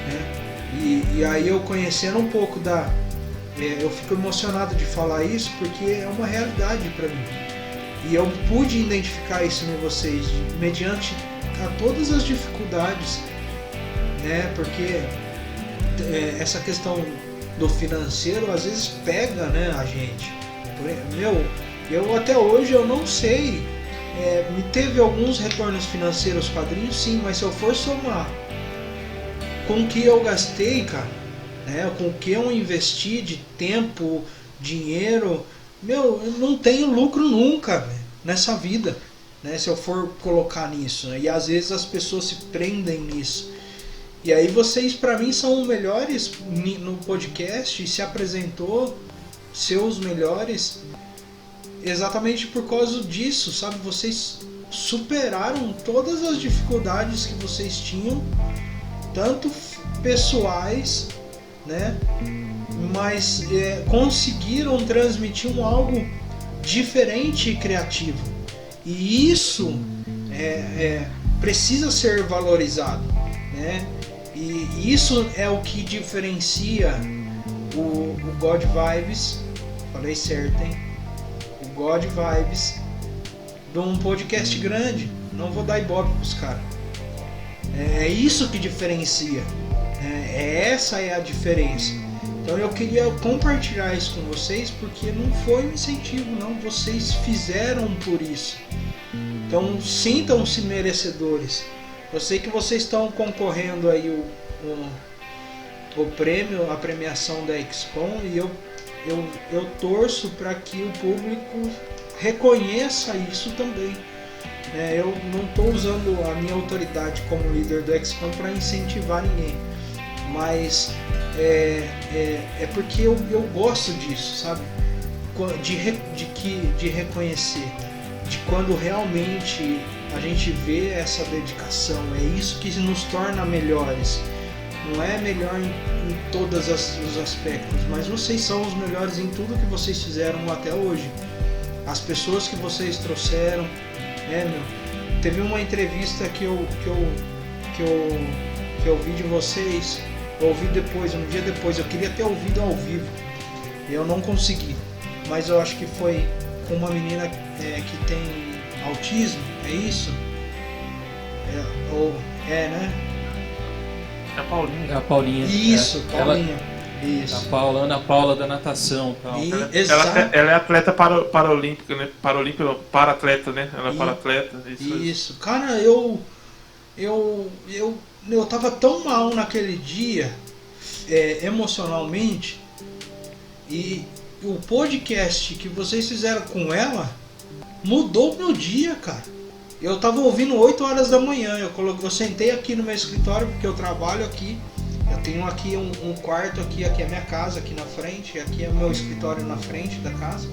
Né? E aí eu conhecendo um pouco eu fico emocionado de falar isso porque é uma realidade para mim. E eu pude identificar isso em vocês, mediante a todas as dificuldades, né? Porque essa questão do financeiro às vezes pega, né, a gente. Eu até hoje eu não sei me teve alguns retornos financeiros quadrinhos, sim, mas se eu for somar com o que eu gastei, cara, né, com o que eu investi de tempo, dinheiro, eu não tenho lucro nunca, véio, nessa vida, né, se eu for colocar nisso, né, e às vezes as pessoas se prendem nisso. E aí vocês, pra mim, são os melhores no podcast, e se apresentou ser os melhores exatamente por causa disso, sabe? Vocês superaram todas as dificuldades que vocês tinham, tanto pessoais, né? Mas conseguiram transmitir algo diferente e criativo. E isso precisa ser valorizado, né? E isso é o que diferencia o God Vibes, falei certo, hein? O God Vibes de um podcast grande. Não vou dar ibope pros caras. É isso que diferencia. Essa é a diferença. Então eu queria compartilhar isso com vocês, porque não foi um incentivo, não. Vocês fizeram por isso. Então sintam-se merecedores. Eu sei que vocês estão concorrendo aí o prêmio, a premiação da XCOM, e eu torço para que o público reconheça isso também. Eu não estou usando a minha autoridade como líder do XCOM para incentivar ninguém, mas é porque eu gosto disso, sabe? De reconhecer, de quando realmente a gente vê essa dedicação. É isso que nos torna melhores. Não é melhor em todos os aspectos, mas vocês são os melhores em tudo que vocês fizeram até hoje. As pessoas que vocês trouxeram, teve uma entrevista que eu vi de vocês, eu ouvi depois, um dia depois, eu queria ter ouvido ao vivo, eu não consegui, mas eu acho que foi com uma menina que tem autismo, é isso? Né? É a Paulinha. É a Paulinha. Isso, Paulinha. Isso. A Ana Paula da natação. Tal. Ela é atleta paralímpica, né? Para-atleta, né? Ela é para-atleta. Isso. Cara, eu tava tão mal naquele dia, emocionalmente, e o podcast que vocês fizeram com ela mudou meu dia, cara. Eu tava ouvindo 8 horas da manhã, eu sentei aqui no meu escritório, porque eu trabalho aqui, eu tenho aqui um quarto, aqui é a minha casa, aqui na frente, aqui é o meu escritório na frente da casa.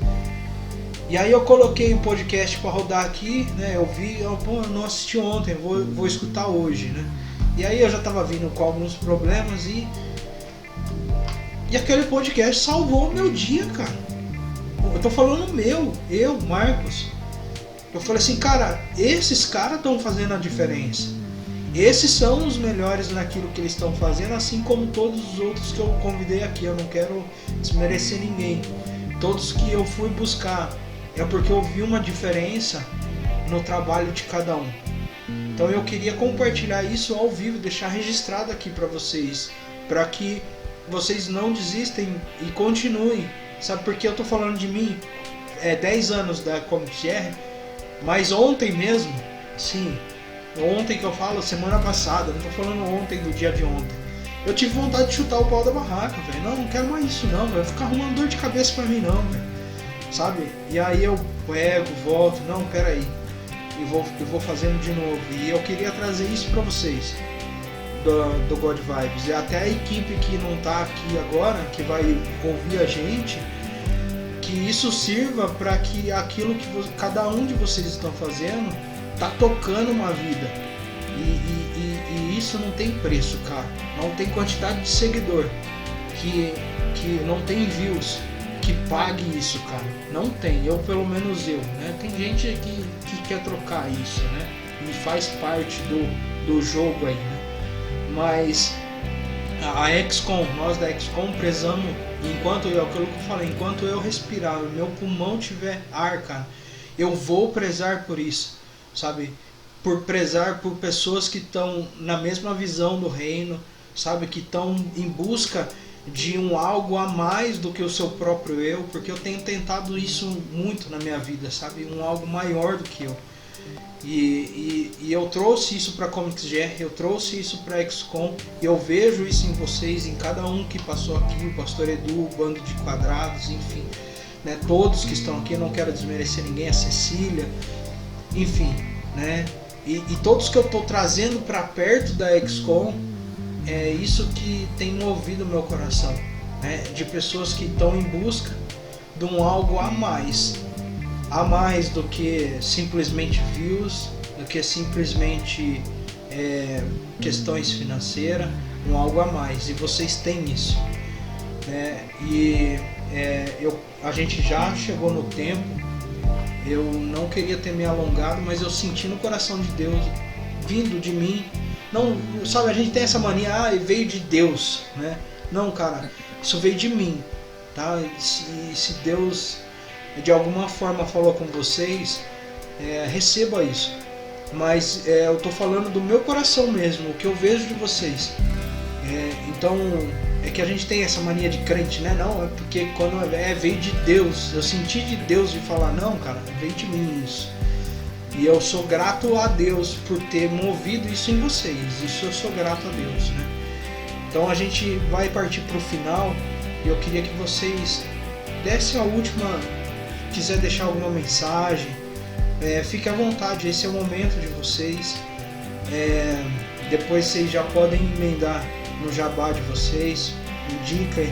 E aí eu coloquei o podcast para rodar aqui, né? Eu não assisti ontem, vou escutar hoje, né? E aí eu já tava vindo com alguns problemas e aquele podcast salvou o meu dia, cara. Eu tô falando Marcos. Eu falei assim, cara, esses caras estão fazendo a diferença. Esses são os melhores naquilo que eles estão fazendo, assim como todos os outros que eu convidei aqui. Eu não quero desmerecer ninguém. Todos que eu fui buscar é porque eu vi uma diferença no trabalho de cada um. Então eu queria compartilhar isso ao vivo, deixar registrado aqui para vocês, para que vocês não desistem e continuem. Sabe por que eu tô falando de mim? 10 anos da Comic GR, mas ontem mesmo, sim, ontem que eu falo, semana passada, não tô falando ontem do dia de ontem, eu tive vontade de chutar o pau da barraca, velho. Não quero mais isso não, velho. Ficar arrumando dor de cabeça pra mim não, velho. Sabe? E aí eu pego, volto, não, peraí. E vou fazendo de novo. E eu queria trazer isso pra vocês do God Vibes. E até a equipe que não tá aqui agora, que vai ouvir a gente, que isso sirva para que aquilo que cada um de vocês estão fazendo tá tocando uma vida. E isso não tem preço, cara. Não tem quantidade de seguidor que não tem views que pague isso, cara. Não tem. Pelo menos eu, né? Tem gente que quer trocar isso, né? E faz parte do jogo aí, né? Mas a XCOM, nós da XCOM prezamos, aquilo que eu falei, enquanto eu respirar, o meu pulmão tiver ar, cara, eu vou prezar por isso, sabe? Por prezar por pessoas que estão na mesma visão do reino, sabe? Que estão em busca de algo a mais do que o seu próprio eu, porque eu tenho tentado isso muito na minha vida, sabe? Algo maior do que eu. E eu trouxe isso para ComicsGR, eu trouxe isso para XCOM, e eu vejo isso em vocês, em cada um que passou aqui, o Pastor Edu, o Bando de Quadrados, enfim, né, todos que estão aqui, eu não quero desmerecer ninguém, a Cecília, enfim, né, e todos que eu estou trazendo para perto da XCOM, é isso que tem movido o meu coração, né, de pessoas que estão em busca de um algo a mais do que simplesmente views, do que simplesmente questões financeiras, um algo a mais, e vocês têm isso, né? E a gente já chegou no tempo, eu não queria ter me alongado, mas eu senti no coração de Deus vindo de mim, não, sabe, a gente tem essa mania, veio de Deus, né? Não, cara, isso veio de mim, tá? E se Deus de alguma forma falou com vocês, receba isso, mas eu tô falando do meu coração mesmo, o que eu vejo de vocês. Então é que a gente tem essa mania de crente, né? Não, é porque quando veio de Deus, eu senti de Deus de falar, não, cara, veio de mim isso, e eu sou grato a Deus por ter movido isso em vocês, isso eu sou grato a Deus, né? Então a gente vai partir pro final, e eu queria que vocês dessem a última. Quiser deixar alguma mensagem, fique à vontade, esse é o momento de vocês. Depois vocês já podem emendar no jabá de vocês, indiquem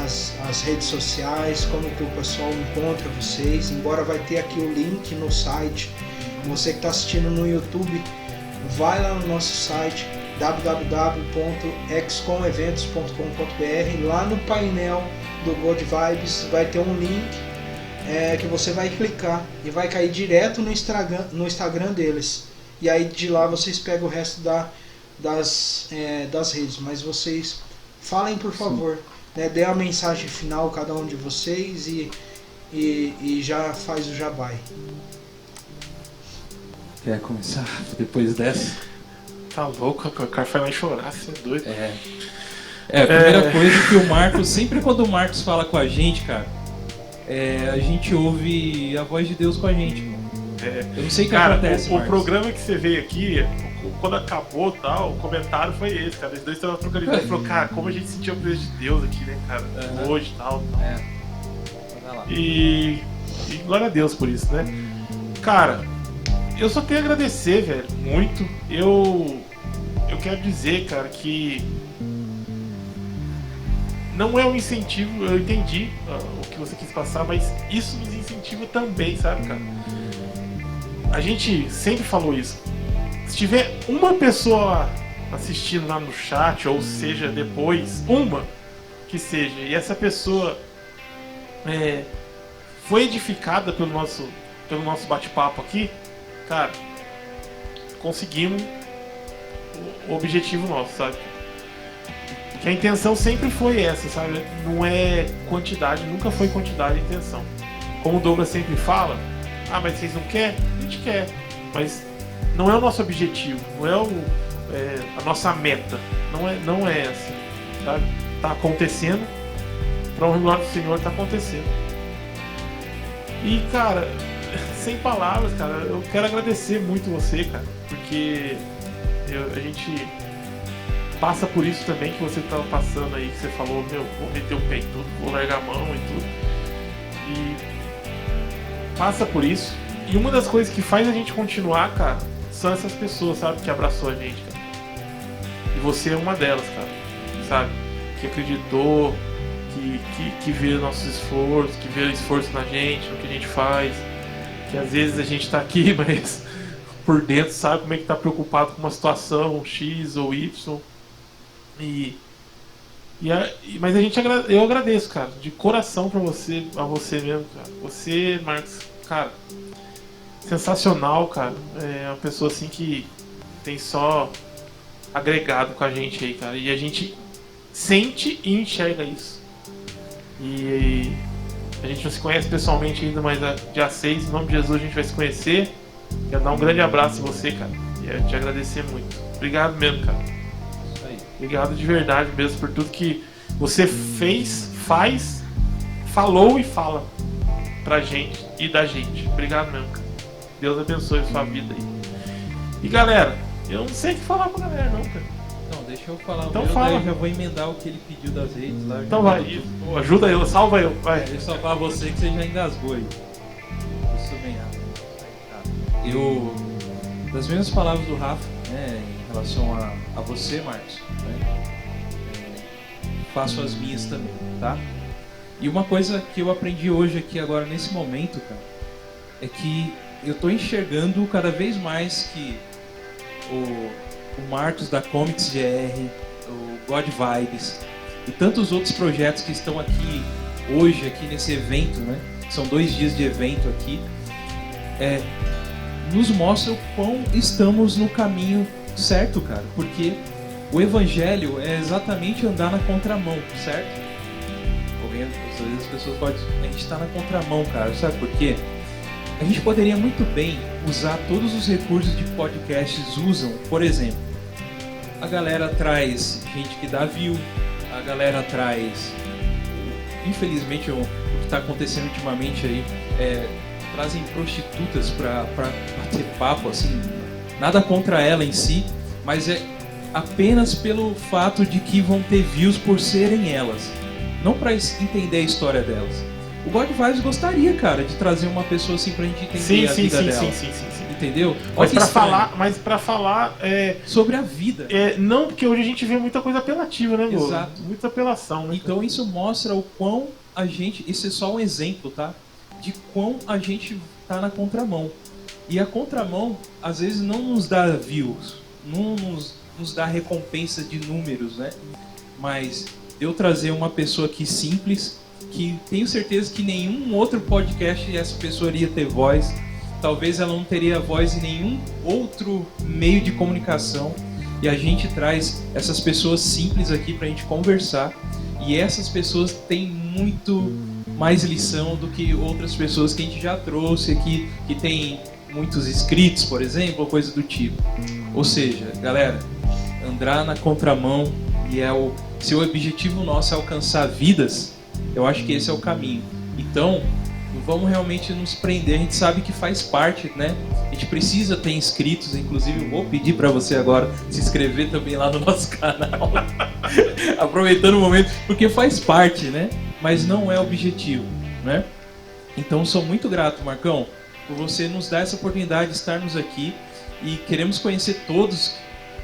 as redes sociais, como que o pessoal encontra vocês, embora vai ter aqui o link no site. Você que está assistindo no YouTube, vai lá no nosso site www.xcomeventos.com.br, lá no painel do Good Vibes vai ter um link que você vai clicar e vai cair direto no Instagram deles, e aí de lá vocês pegam o resto das redes, mas vocês falem, por favor, né, dê a mensagem final cada um de vocês e já faz o jabá. Quer começar depois dessa? Tá louco, o cara vai chorar, você é doido. A primeira coisa que o Marcos, sempre quando o Marcos fala com a gente, cara, a gente ouve a voz de Deus com a gente. Eu não sei o que acontece, o programa que você veio aqui, quando acabou tal, o comentário foi esse, cara. Eles dois estavam trocando ideia e falou, cara, como a gente sentiu a presença de Deus aqui, né, cara? Hoje tal. E glória a Deus por isso, né? Cara, eu só tenho a agradecer, velho, muito. Eu quero dizer, cara, que não é um incentivo, eu entendi o que você quis passar, mas isso nos incentiva também, sabe, cara? A gente sempre falou isso. Se tiver uma pessoa assistindo lá no chat, ou seja, depois, uma que seja, e essa pessoa foi edificada pelo nosso bate-papo aqui, cara, conseguimos o objetivo nosso, sabe? Que a intenção sempre foi essa, sabe? Não é quantidade, nunca foi quantidade a intenção. Como o Douglas sempre fala, mas vocês não querem? A gente quer, mas não é o nosso objetivo, não é a nossa meta, não é assim, sabe? Tá acontecendo, para o glória do Senhor tá acontecendo. E, cara, sem palavras, cara, eu quero agradecer muito você, cara, porque a gente passa por isso também que você estava passando aí, que você falou, vou meter o pé em tudo, vou largar a mão e tudo. E passa por isso. E uma das coisas que faz a gente continuar, cara, são essas pessoas, sabe, que abraçou a gente, cara. E você é uma delas, cara, sabe? Que acreditou, que vê nossos esforços, que vê o esforço na gente, no que a gente faz. Que às vezes a gente tá aqui, mas por dentro sabe como é que tá preocupado com uma situação X ou Y. Mas eu agradeço, cara, de coração pra você, a você mesmo, cara. Você, Marcos, cara, sensacional, cara. É uma pessoa assim que tem só agregado com a gente aí, cara. E a gente sente e enxerga isso. E a gente não se conhece pessoalmente ainda, mas dia 6, em nome de Jesus, a gente vai se conhecer. Quero dar um grande abraço em você, cara. E te agradecer muito. Obrigado mesmo, cara. Isso aí. Obrigado de verdade mesmo por tudo que você fez, faz, falou e fala pra gente e da gente. Obrigado mesmo, cara. Deus abençoe a sua vida aí. E galera, eu não sei o que falar pra galera não, cara. Não, deixa eu falar Então o meu, fala. daí eu já vou emendar o que ele pediu das redes lá. Então vai, ajuda eu, salva eu, vai. Deixa eu salvar você que você já engasgou aí. Isso bem rápido. Das mesmas palavras do Rafa, né, em relação a você, Marcos, né, faço as minhas também, tá? E uma coisa que eu aprendi hoje aqui agora nesse momento, cara, é que eu tô enxergando cada vez mais que o Marcos da Comics GR, o God Vibes e tantos outros projetos que estão aqui hoje, aqui nesse evento, né? São 2 dias de evento aqui, nos mostra o quão estamos no caminho certo, cara, porque o evangelho é exatamente andar na contramão, certo? Às vezes as pessoas podem dizer, a gente está na contramão, cara, sabe por quê? A gente poderia muito bem usar todos os recursos de podcasts usam, por exemplo, a galera traz gente que dá view, a galera traz, infelizmente o que está acontecendo ultimamente aí, trazem prostitutas para bater papo, assim, nada contra ela em si, mas é apenas pelo fato de que vão ter views por serem elas, não para entender a história delas. O God Vibes gostaria, cara, de trazer uma pessoa assim pra gente entender a vida dela. Sim. Entendeu? Mas pra falar sobre a vida. Não, porque hoje a gente vê muita coisa apelativa, né, Lô? Exato. Muita apelação, né? Então isso mostra o quão a gente... Isso é só um exemplo, tá? De quão a gente tá na contramão. E a contramão, às vezes, não nos dá views, não nos dá recompensa de números, né? Mas eu trazer uma pessoa aqui simples, que tenho certeza que nenhum outro podcast essa pessoa iria ter voz, talvez ela não teria voz em nenhum outro meio de comunicação, e a gente traz essas pessoas simples aqui pra gente conversar, e essas pessoas têm muito mais lição do que outras pessoas que a gente já trouxe aqui, que tem muitos inscritos, por exemplo, ou coisa do tipo. Ou seja, galera, andar na contramão, e se o objetivo nosso é alcançar vidas, eu acho que esse é o caminho. Então, não vamos realmente nos prender. A gente sabe que faz parte, né? A gente precisa ter inscritos. Inclusive, eu vou pedir para você agora se inscrever também lá no nosso canal. Aproveitando o momento, porque faz parte, né? Mas não é o objetivo, né? Então, sou muito grato, Marcão, por você nos dar essa oportunidade de estarmos aqui. E queremos conhecer todos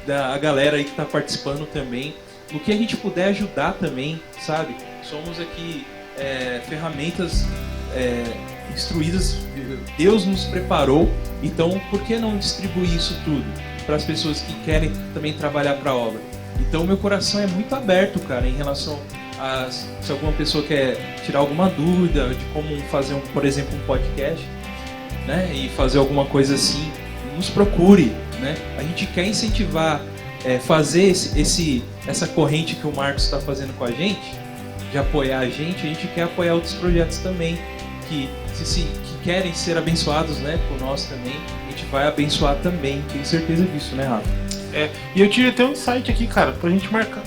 a galera aí que está participando também. No que a gente puder ajudar também, sabe? Somos aqui ferramentas instruídas, Deus nos preparou, então por que não distribuir isso tudo para as pessoas que querem também trabalhar para a obra? Então meu coração é muito aberto, cara, em relação a se alguma pessoa quer tirar alguma dúvida de como fazer, por exemplo, um podcast, né? E fazer alguma coisa assim, nos procure, né? A gente quer incentivar, fazer essa corrente que o Marcos está fazendo com a gente, de apoiar a gente quer apoiar outros projetos também, que querem ser abençoados, né, por nós também, a gente vai abençoar também, tenho certeza disso, né, Rafa? E eu tive até um insight aqui, cara, pra gente marcar,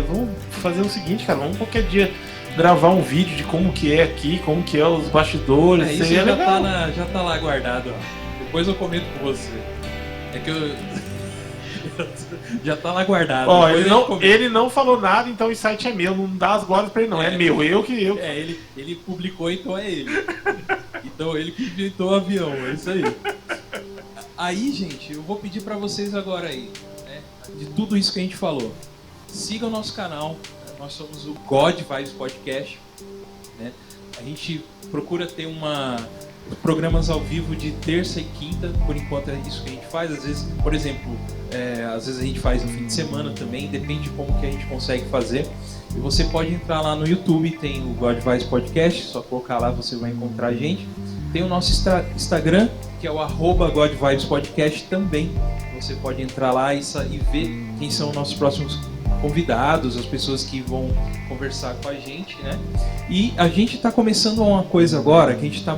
vamos fazer o seguinte, cara, vamos qualquer dia gravar um vídeo de como que é aqui, como que é os bastidores, isso já tá lá guardado, ó. Depois eu comento com você, é que eu... já tá lá guardado. Ó, ele não falou nada, então o site é meu, não dá as glórias pra ele não, é meu, eu. Ele publicou, então é ele. Então ele que inventou o avião, é isso aí. Aí, gente, eu vou pedir pra vocês agora aí, né, de tudo isso que a gente falou, sigam o nosso canal, nós somos o God Vibes Podcast, né? A gente procura ter programas ao vivo de terça e quinta, por enquanto é isso que a gente faz. Às vezes, por exemplo, às vezes a gente faz no fim de semana também, depende de como que a gente consegue fazer. E você pode entrar lá no YouTube, tem o God Vibes Podcast, só colocar lá você vai encontrar a gente. Tem o nosso Instagram, que é o @God Vibes Podcast também. Você pode entrar lá e ver quem são os nossos próximos convidados, as pessoas que vão conversar com a gente, né? E a gente está começando uma coisa agora, que a gente está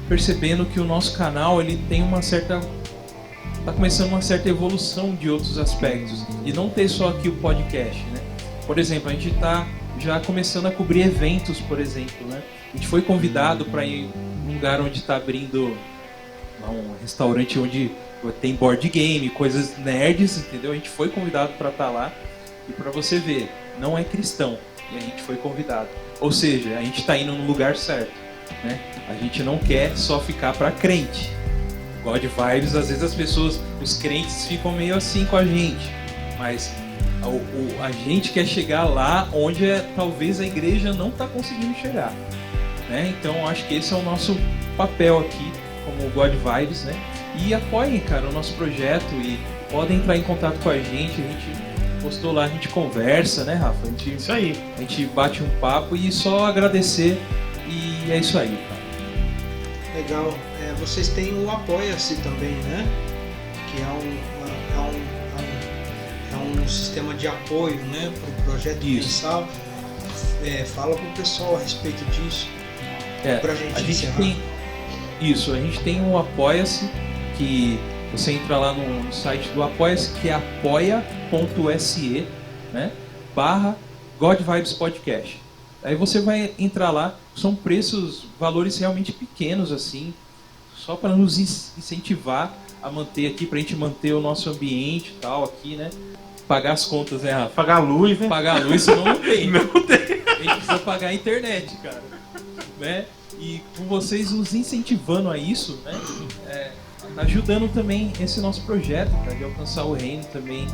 percebendo que o nosso canal ele tem tá começando uma certa evolução de outros aspectos e não ter só aqui o podcast, né? Por exemplo, a gente tá já começando a cobrir eventos, por exemplo, né? A gente foi convidado para ir num lugar onde está abrindo lá um restaurante onde tem board game, coisas nerds, entendeu? A gente foi convidado para estar lá e para você ver, não é cristão e a gente foi convidado. Ou seja, a gente está indo no lugar certo, né? A gente não quer só ficar para crente. God Vibes, às vezes as pessoas, os crentes ficam meio assim com a gente, mas a gente quer chegar lá onde talvez a igreja não está conseguindo chegar, né? Então acho que esse é o nosso papel aqui como God Vibes, né? E apoiem, cara, o nosso projeto e podem entrar em contato com a gente postou lá, a gente conversa, né, Rafa? Isso aí. A gente bate um papo e só agradecer e é isso aí, cara. Legal. Vocês têm o Apoia-se também, né? Que é um sistema de apoio, né, para o projeto mensal. Fala pro pessoal a respeito disso. Pra gente encerrar. A gente tem um Apoia-se, que você entra lá no site do Apoia-se, que é apoia.se, né, /God Vibes Podcast. Aí você vai entrar lá, são valores realmente pequenos, assim, só para nos incentivar a manter aqui, pra gente manter o nosso ambiente e tal aqui, né? Pagar as contas, né, Rafa? Pagar a luz, né? Pagar a luz, senão não tem. Não tem. A gente precisa pagar a internet, cara. Né? E com vocês nos incentivando a isso, né? Ajudando também esse nosso projeto, cara, de alcançar o reino também,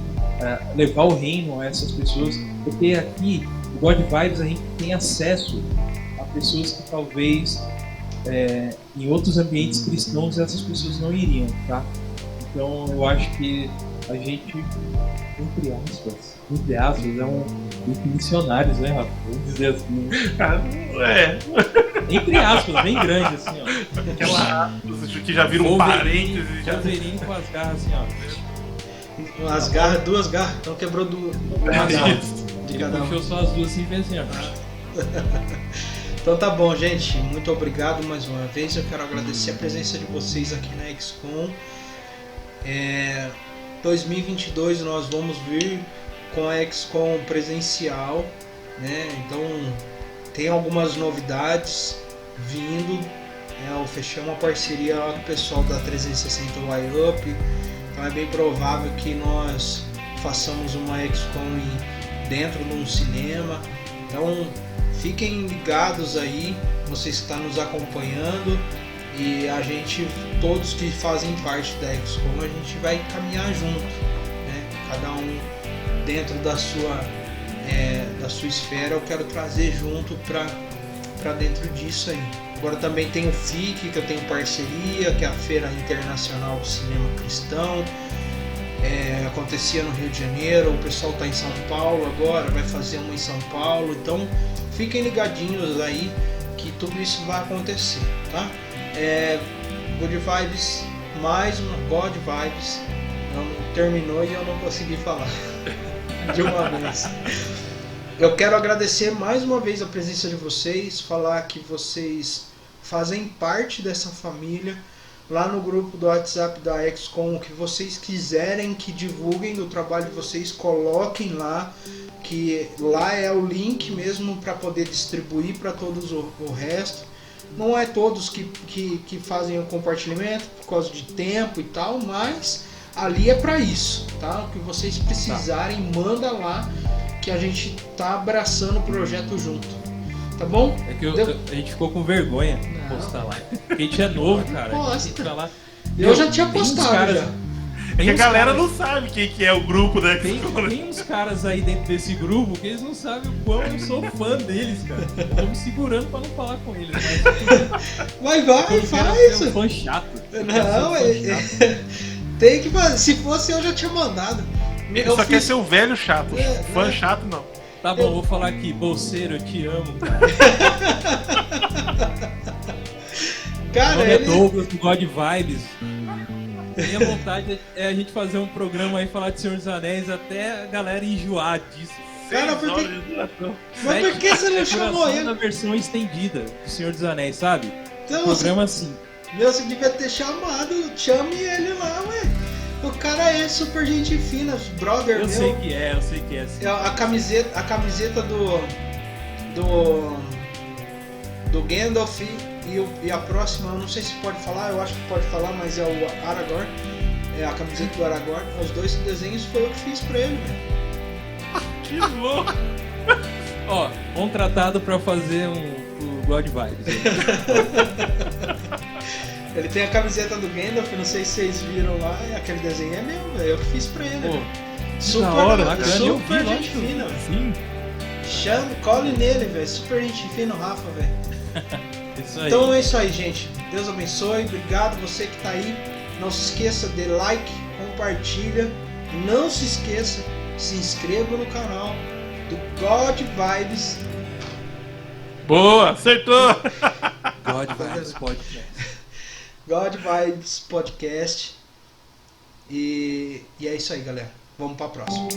levar o reino a essas pessoas, porque aqui, no God Vibes, a gente tem acesso a pessoas que talvez em outros ambientes cristãos essas pessoas não iriam, tá? Então eu acho que a gente, entre aspas, é um missionários, né, Rafa? Vamos dizer assim. Entre aspas, bem grande, assim, ó. Aquela que já vira um parênteses. Wolverine com as garras assim, ó. As garras, duas garras, então quebrou duas. De cada um. Puxou só as duas assim e fez assim, ó. Então tá bom, gente. Muito obrigado mais uma vez. Eu quero agradecer a presença de vocês aqui na XCOM. 2022 nós vamos vir com a XCOM presencial, né? Então tem algumas novidades vindo. Eu fechei uma parceria lá com o pessoal da 360 Y-Up. Então é bem provável que nós façamos uma XCOM dentro de um cinema. Então fiquem ligados aí, vocês que estão nos acompanhando, e a gente, todos que fazem parte da XCOM, a gente vai caminhar junto, né? Cada um dentro da sua esfera. Eu quero trazer junto para dentro disso aí. Agora também tem o FIC, que eu tenho parceria, que é a Feira Internacional do Cinema Cristão. Acontecia no Rio de Janeiro, o pessoal está em São Paulo agora, vai fazer uma em São Paulo. Então fiquem ligadinhos aí que tudo isso vai acontecer, tá? Good Vibes, mais uma God Vibes. Terminou e eu não consegui falar de uma vez. Eu quero agradecer mais uma vez a presença de vocês, falar que vocês fazem parte dessa família. Lá no grupo do WhatsApp da XCOM, o que vocês quiserem que divulguem do trabalho de vocês, coloquem lá, que lá é o link mesmo para poder distribuir para todos o resto. Não é todos que fazem o compartilhamento por causa de tempo e tal, mas ali é para isso, tá? O que vocês precisarem, manda lá, que a gente tá abraçando o projeto junto, tá bom? É que a gente ficou com vergonha de postar lá. Porque a gente é novo, cara. A gente entra lá. Eu já tinha postado já. É que a galera não sabe quem que é o grupo da XCOM. Tem uns caras aí dentro desse grupo que eles não sabem o quão eu sou fã deles, cara. Eu tô me segurando pra não falar com eles. Vai, faz! Eu um fã chato. Não, tem que fazer. Se fosse eu já tinha mandado. Ele só quer ser o velho chato. Fã chato não. Tá bom, vou falar aqui. Bolseiro, eu te amo, cara. Cara, o nome é Douglas do God Vibes. Minha vontade é a gente fazer um programa aí, falar de Senhor dos Anéis até a galera enjoar disso. Cara, mas por que você não chamou ele? Na versão estendida do Senhor dos Anéis, sabe? Então, um programa assim. Você devia ter chamado, chame ele lá, ué. O cara é super gente fina, brother meu. Eu sei que é. Sim. A camiseta do Gandalf E a próxima, eu não sei se pode falar, eu acho que pode falar, mas é o Aragorn. É a camiseta do Aragorn. Os 2 desenhos foi eu que fiz pra ele, velho. Que louco! Ó, contratado pra fazer o God Vibes. Ele tem a camiseta do Gandalf, não sei se vocês viram lá, e aquele desenho é meu, velho. Eu que fiz pra ele. Pô, velho. que Super, da hora, bacana, eu vi, super gente lógico. fina, velho. sim. Cole nele, velho. Super gente fina, o Rafa, velho. Isso aí. Então é isso aí, gente. Deus abençoe. Obrigado você que tá aí. Não se esqueça de like, compartilha. Não se esqueça, se inscreva no canal do God Vibes. Boa, acertou! God Vibes Podcast. God Vibes Podcast. E é isso aí, galera. Vamos pra próxima.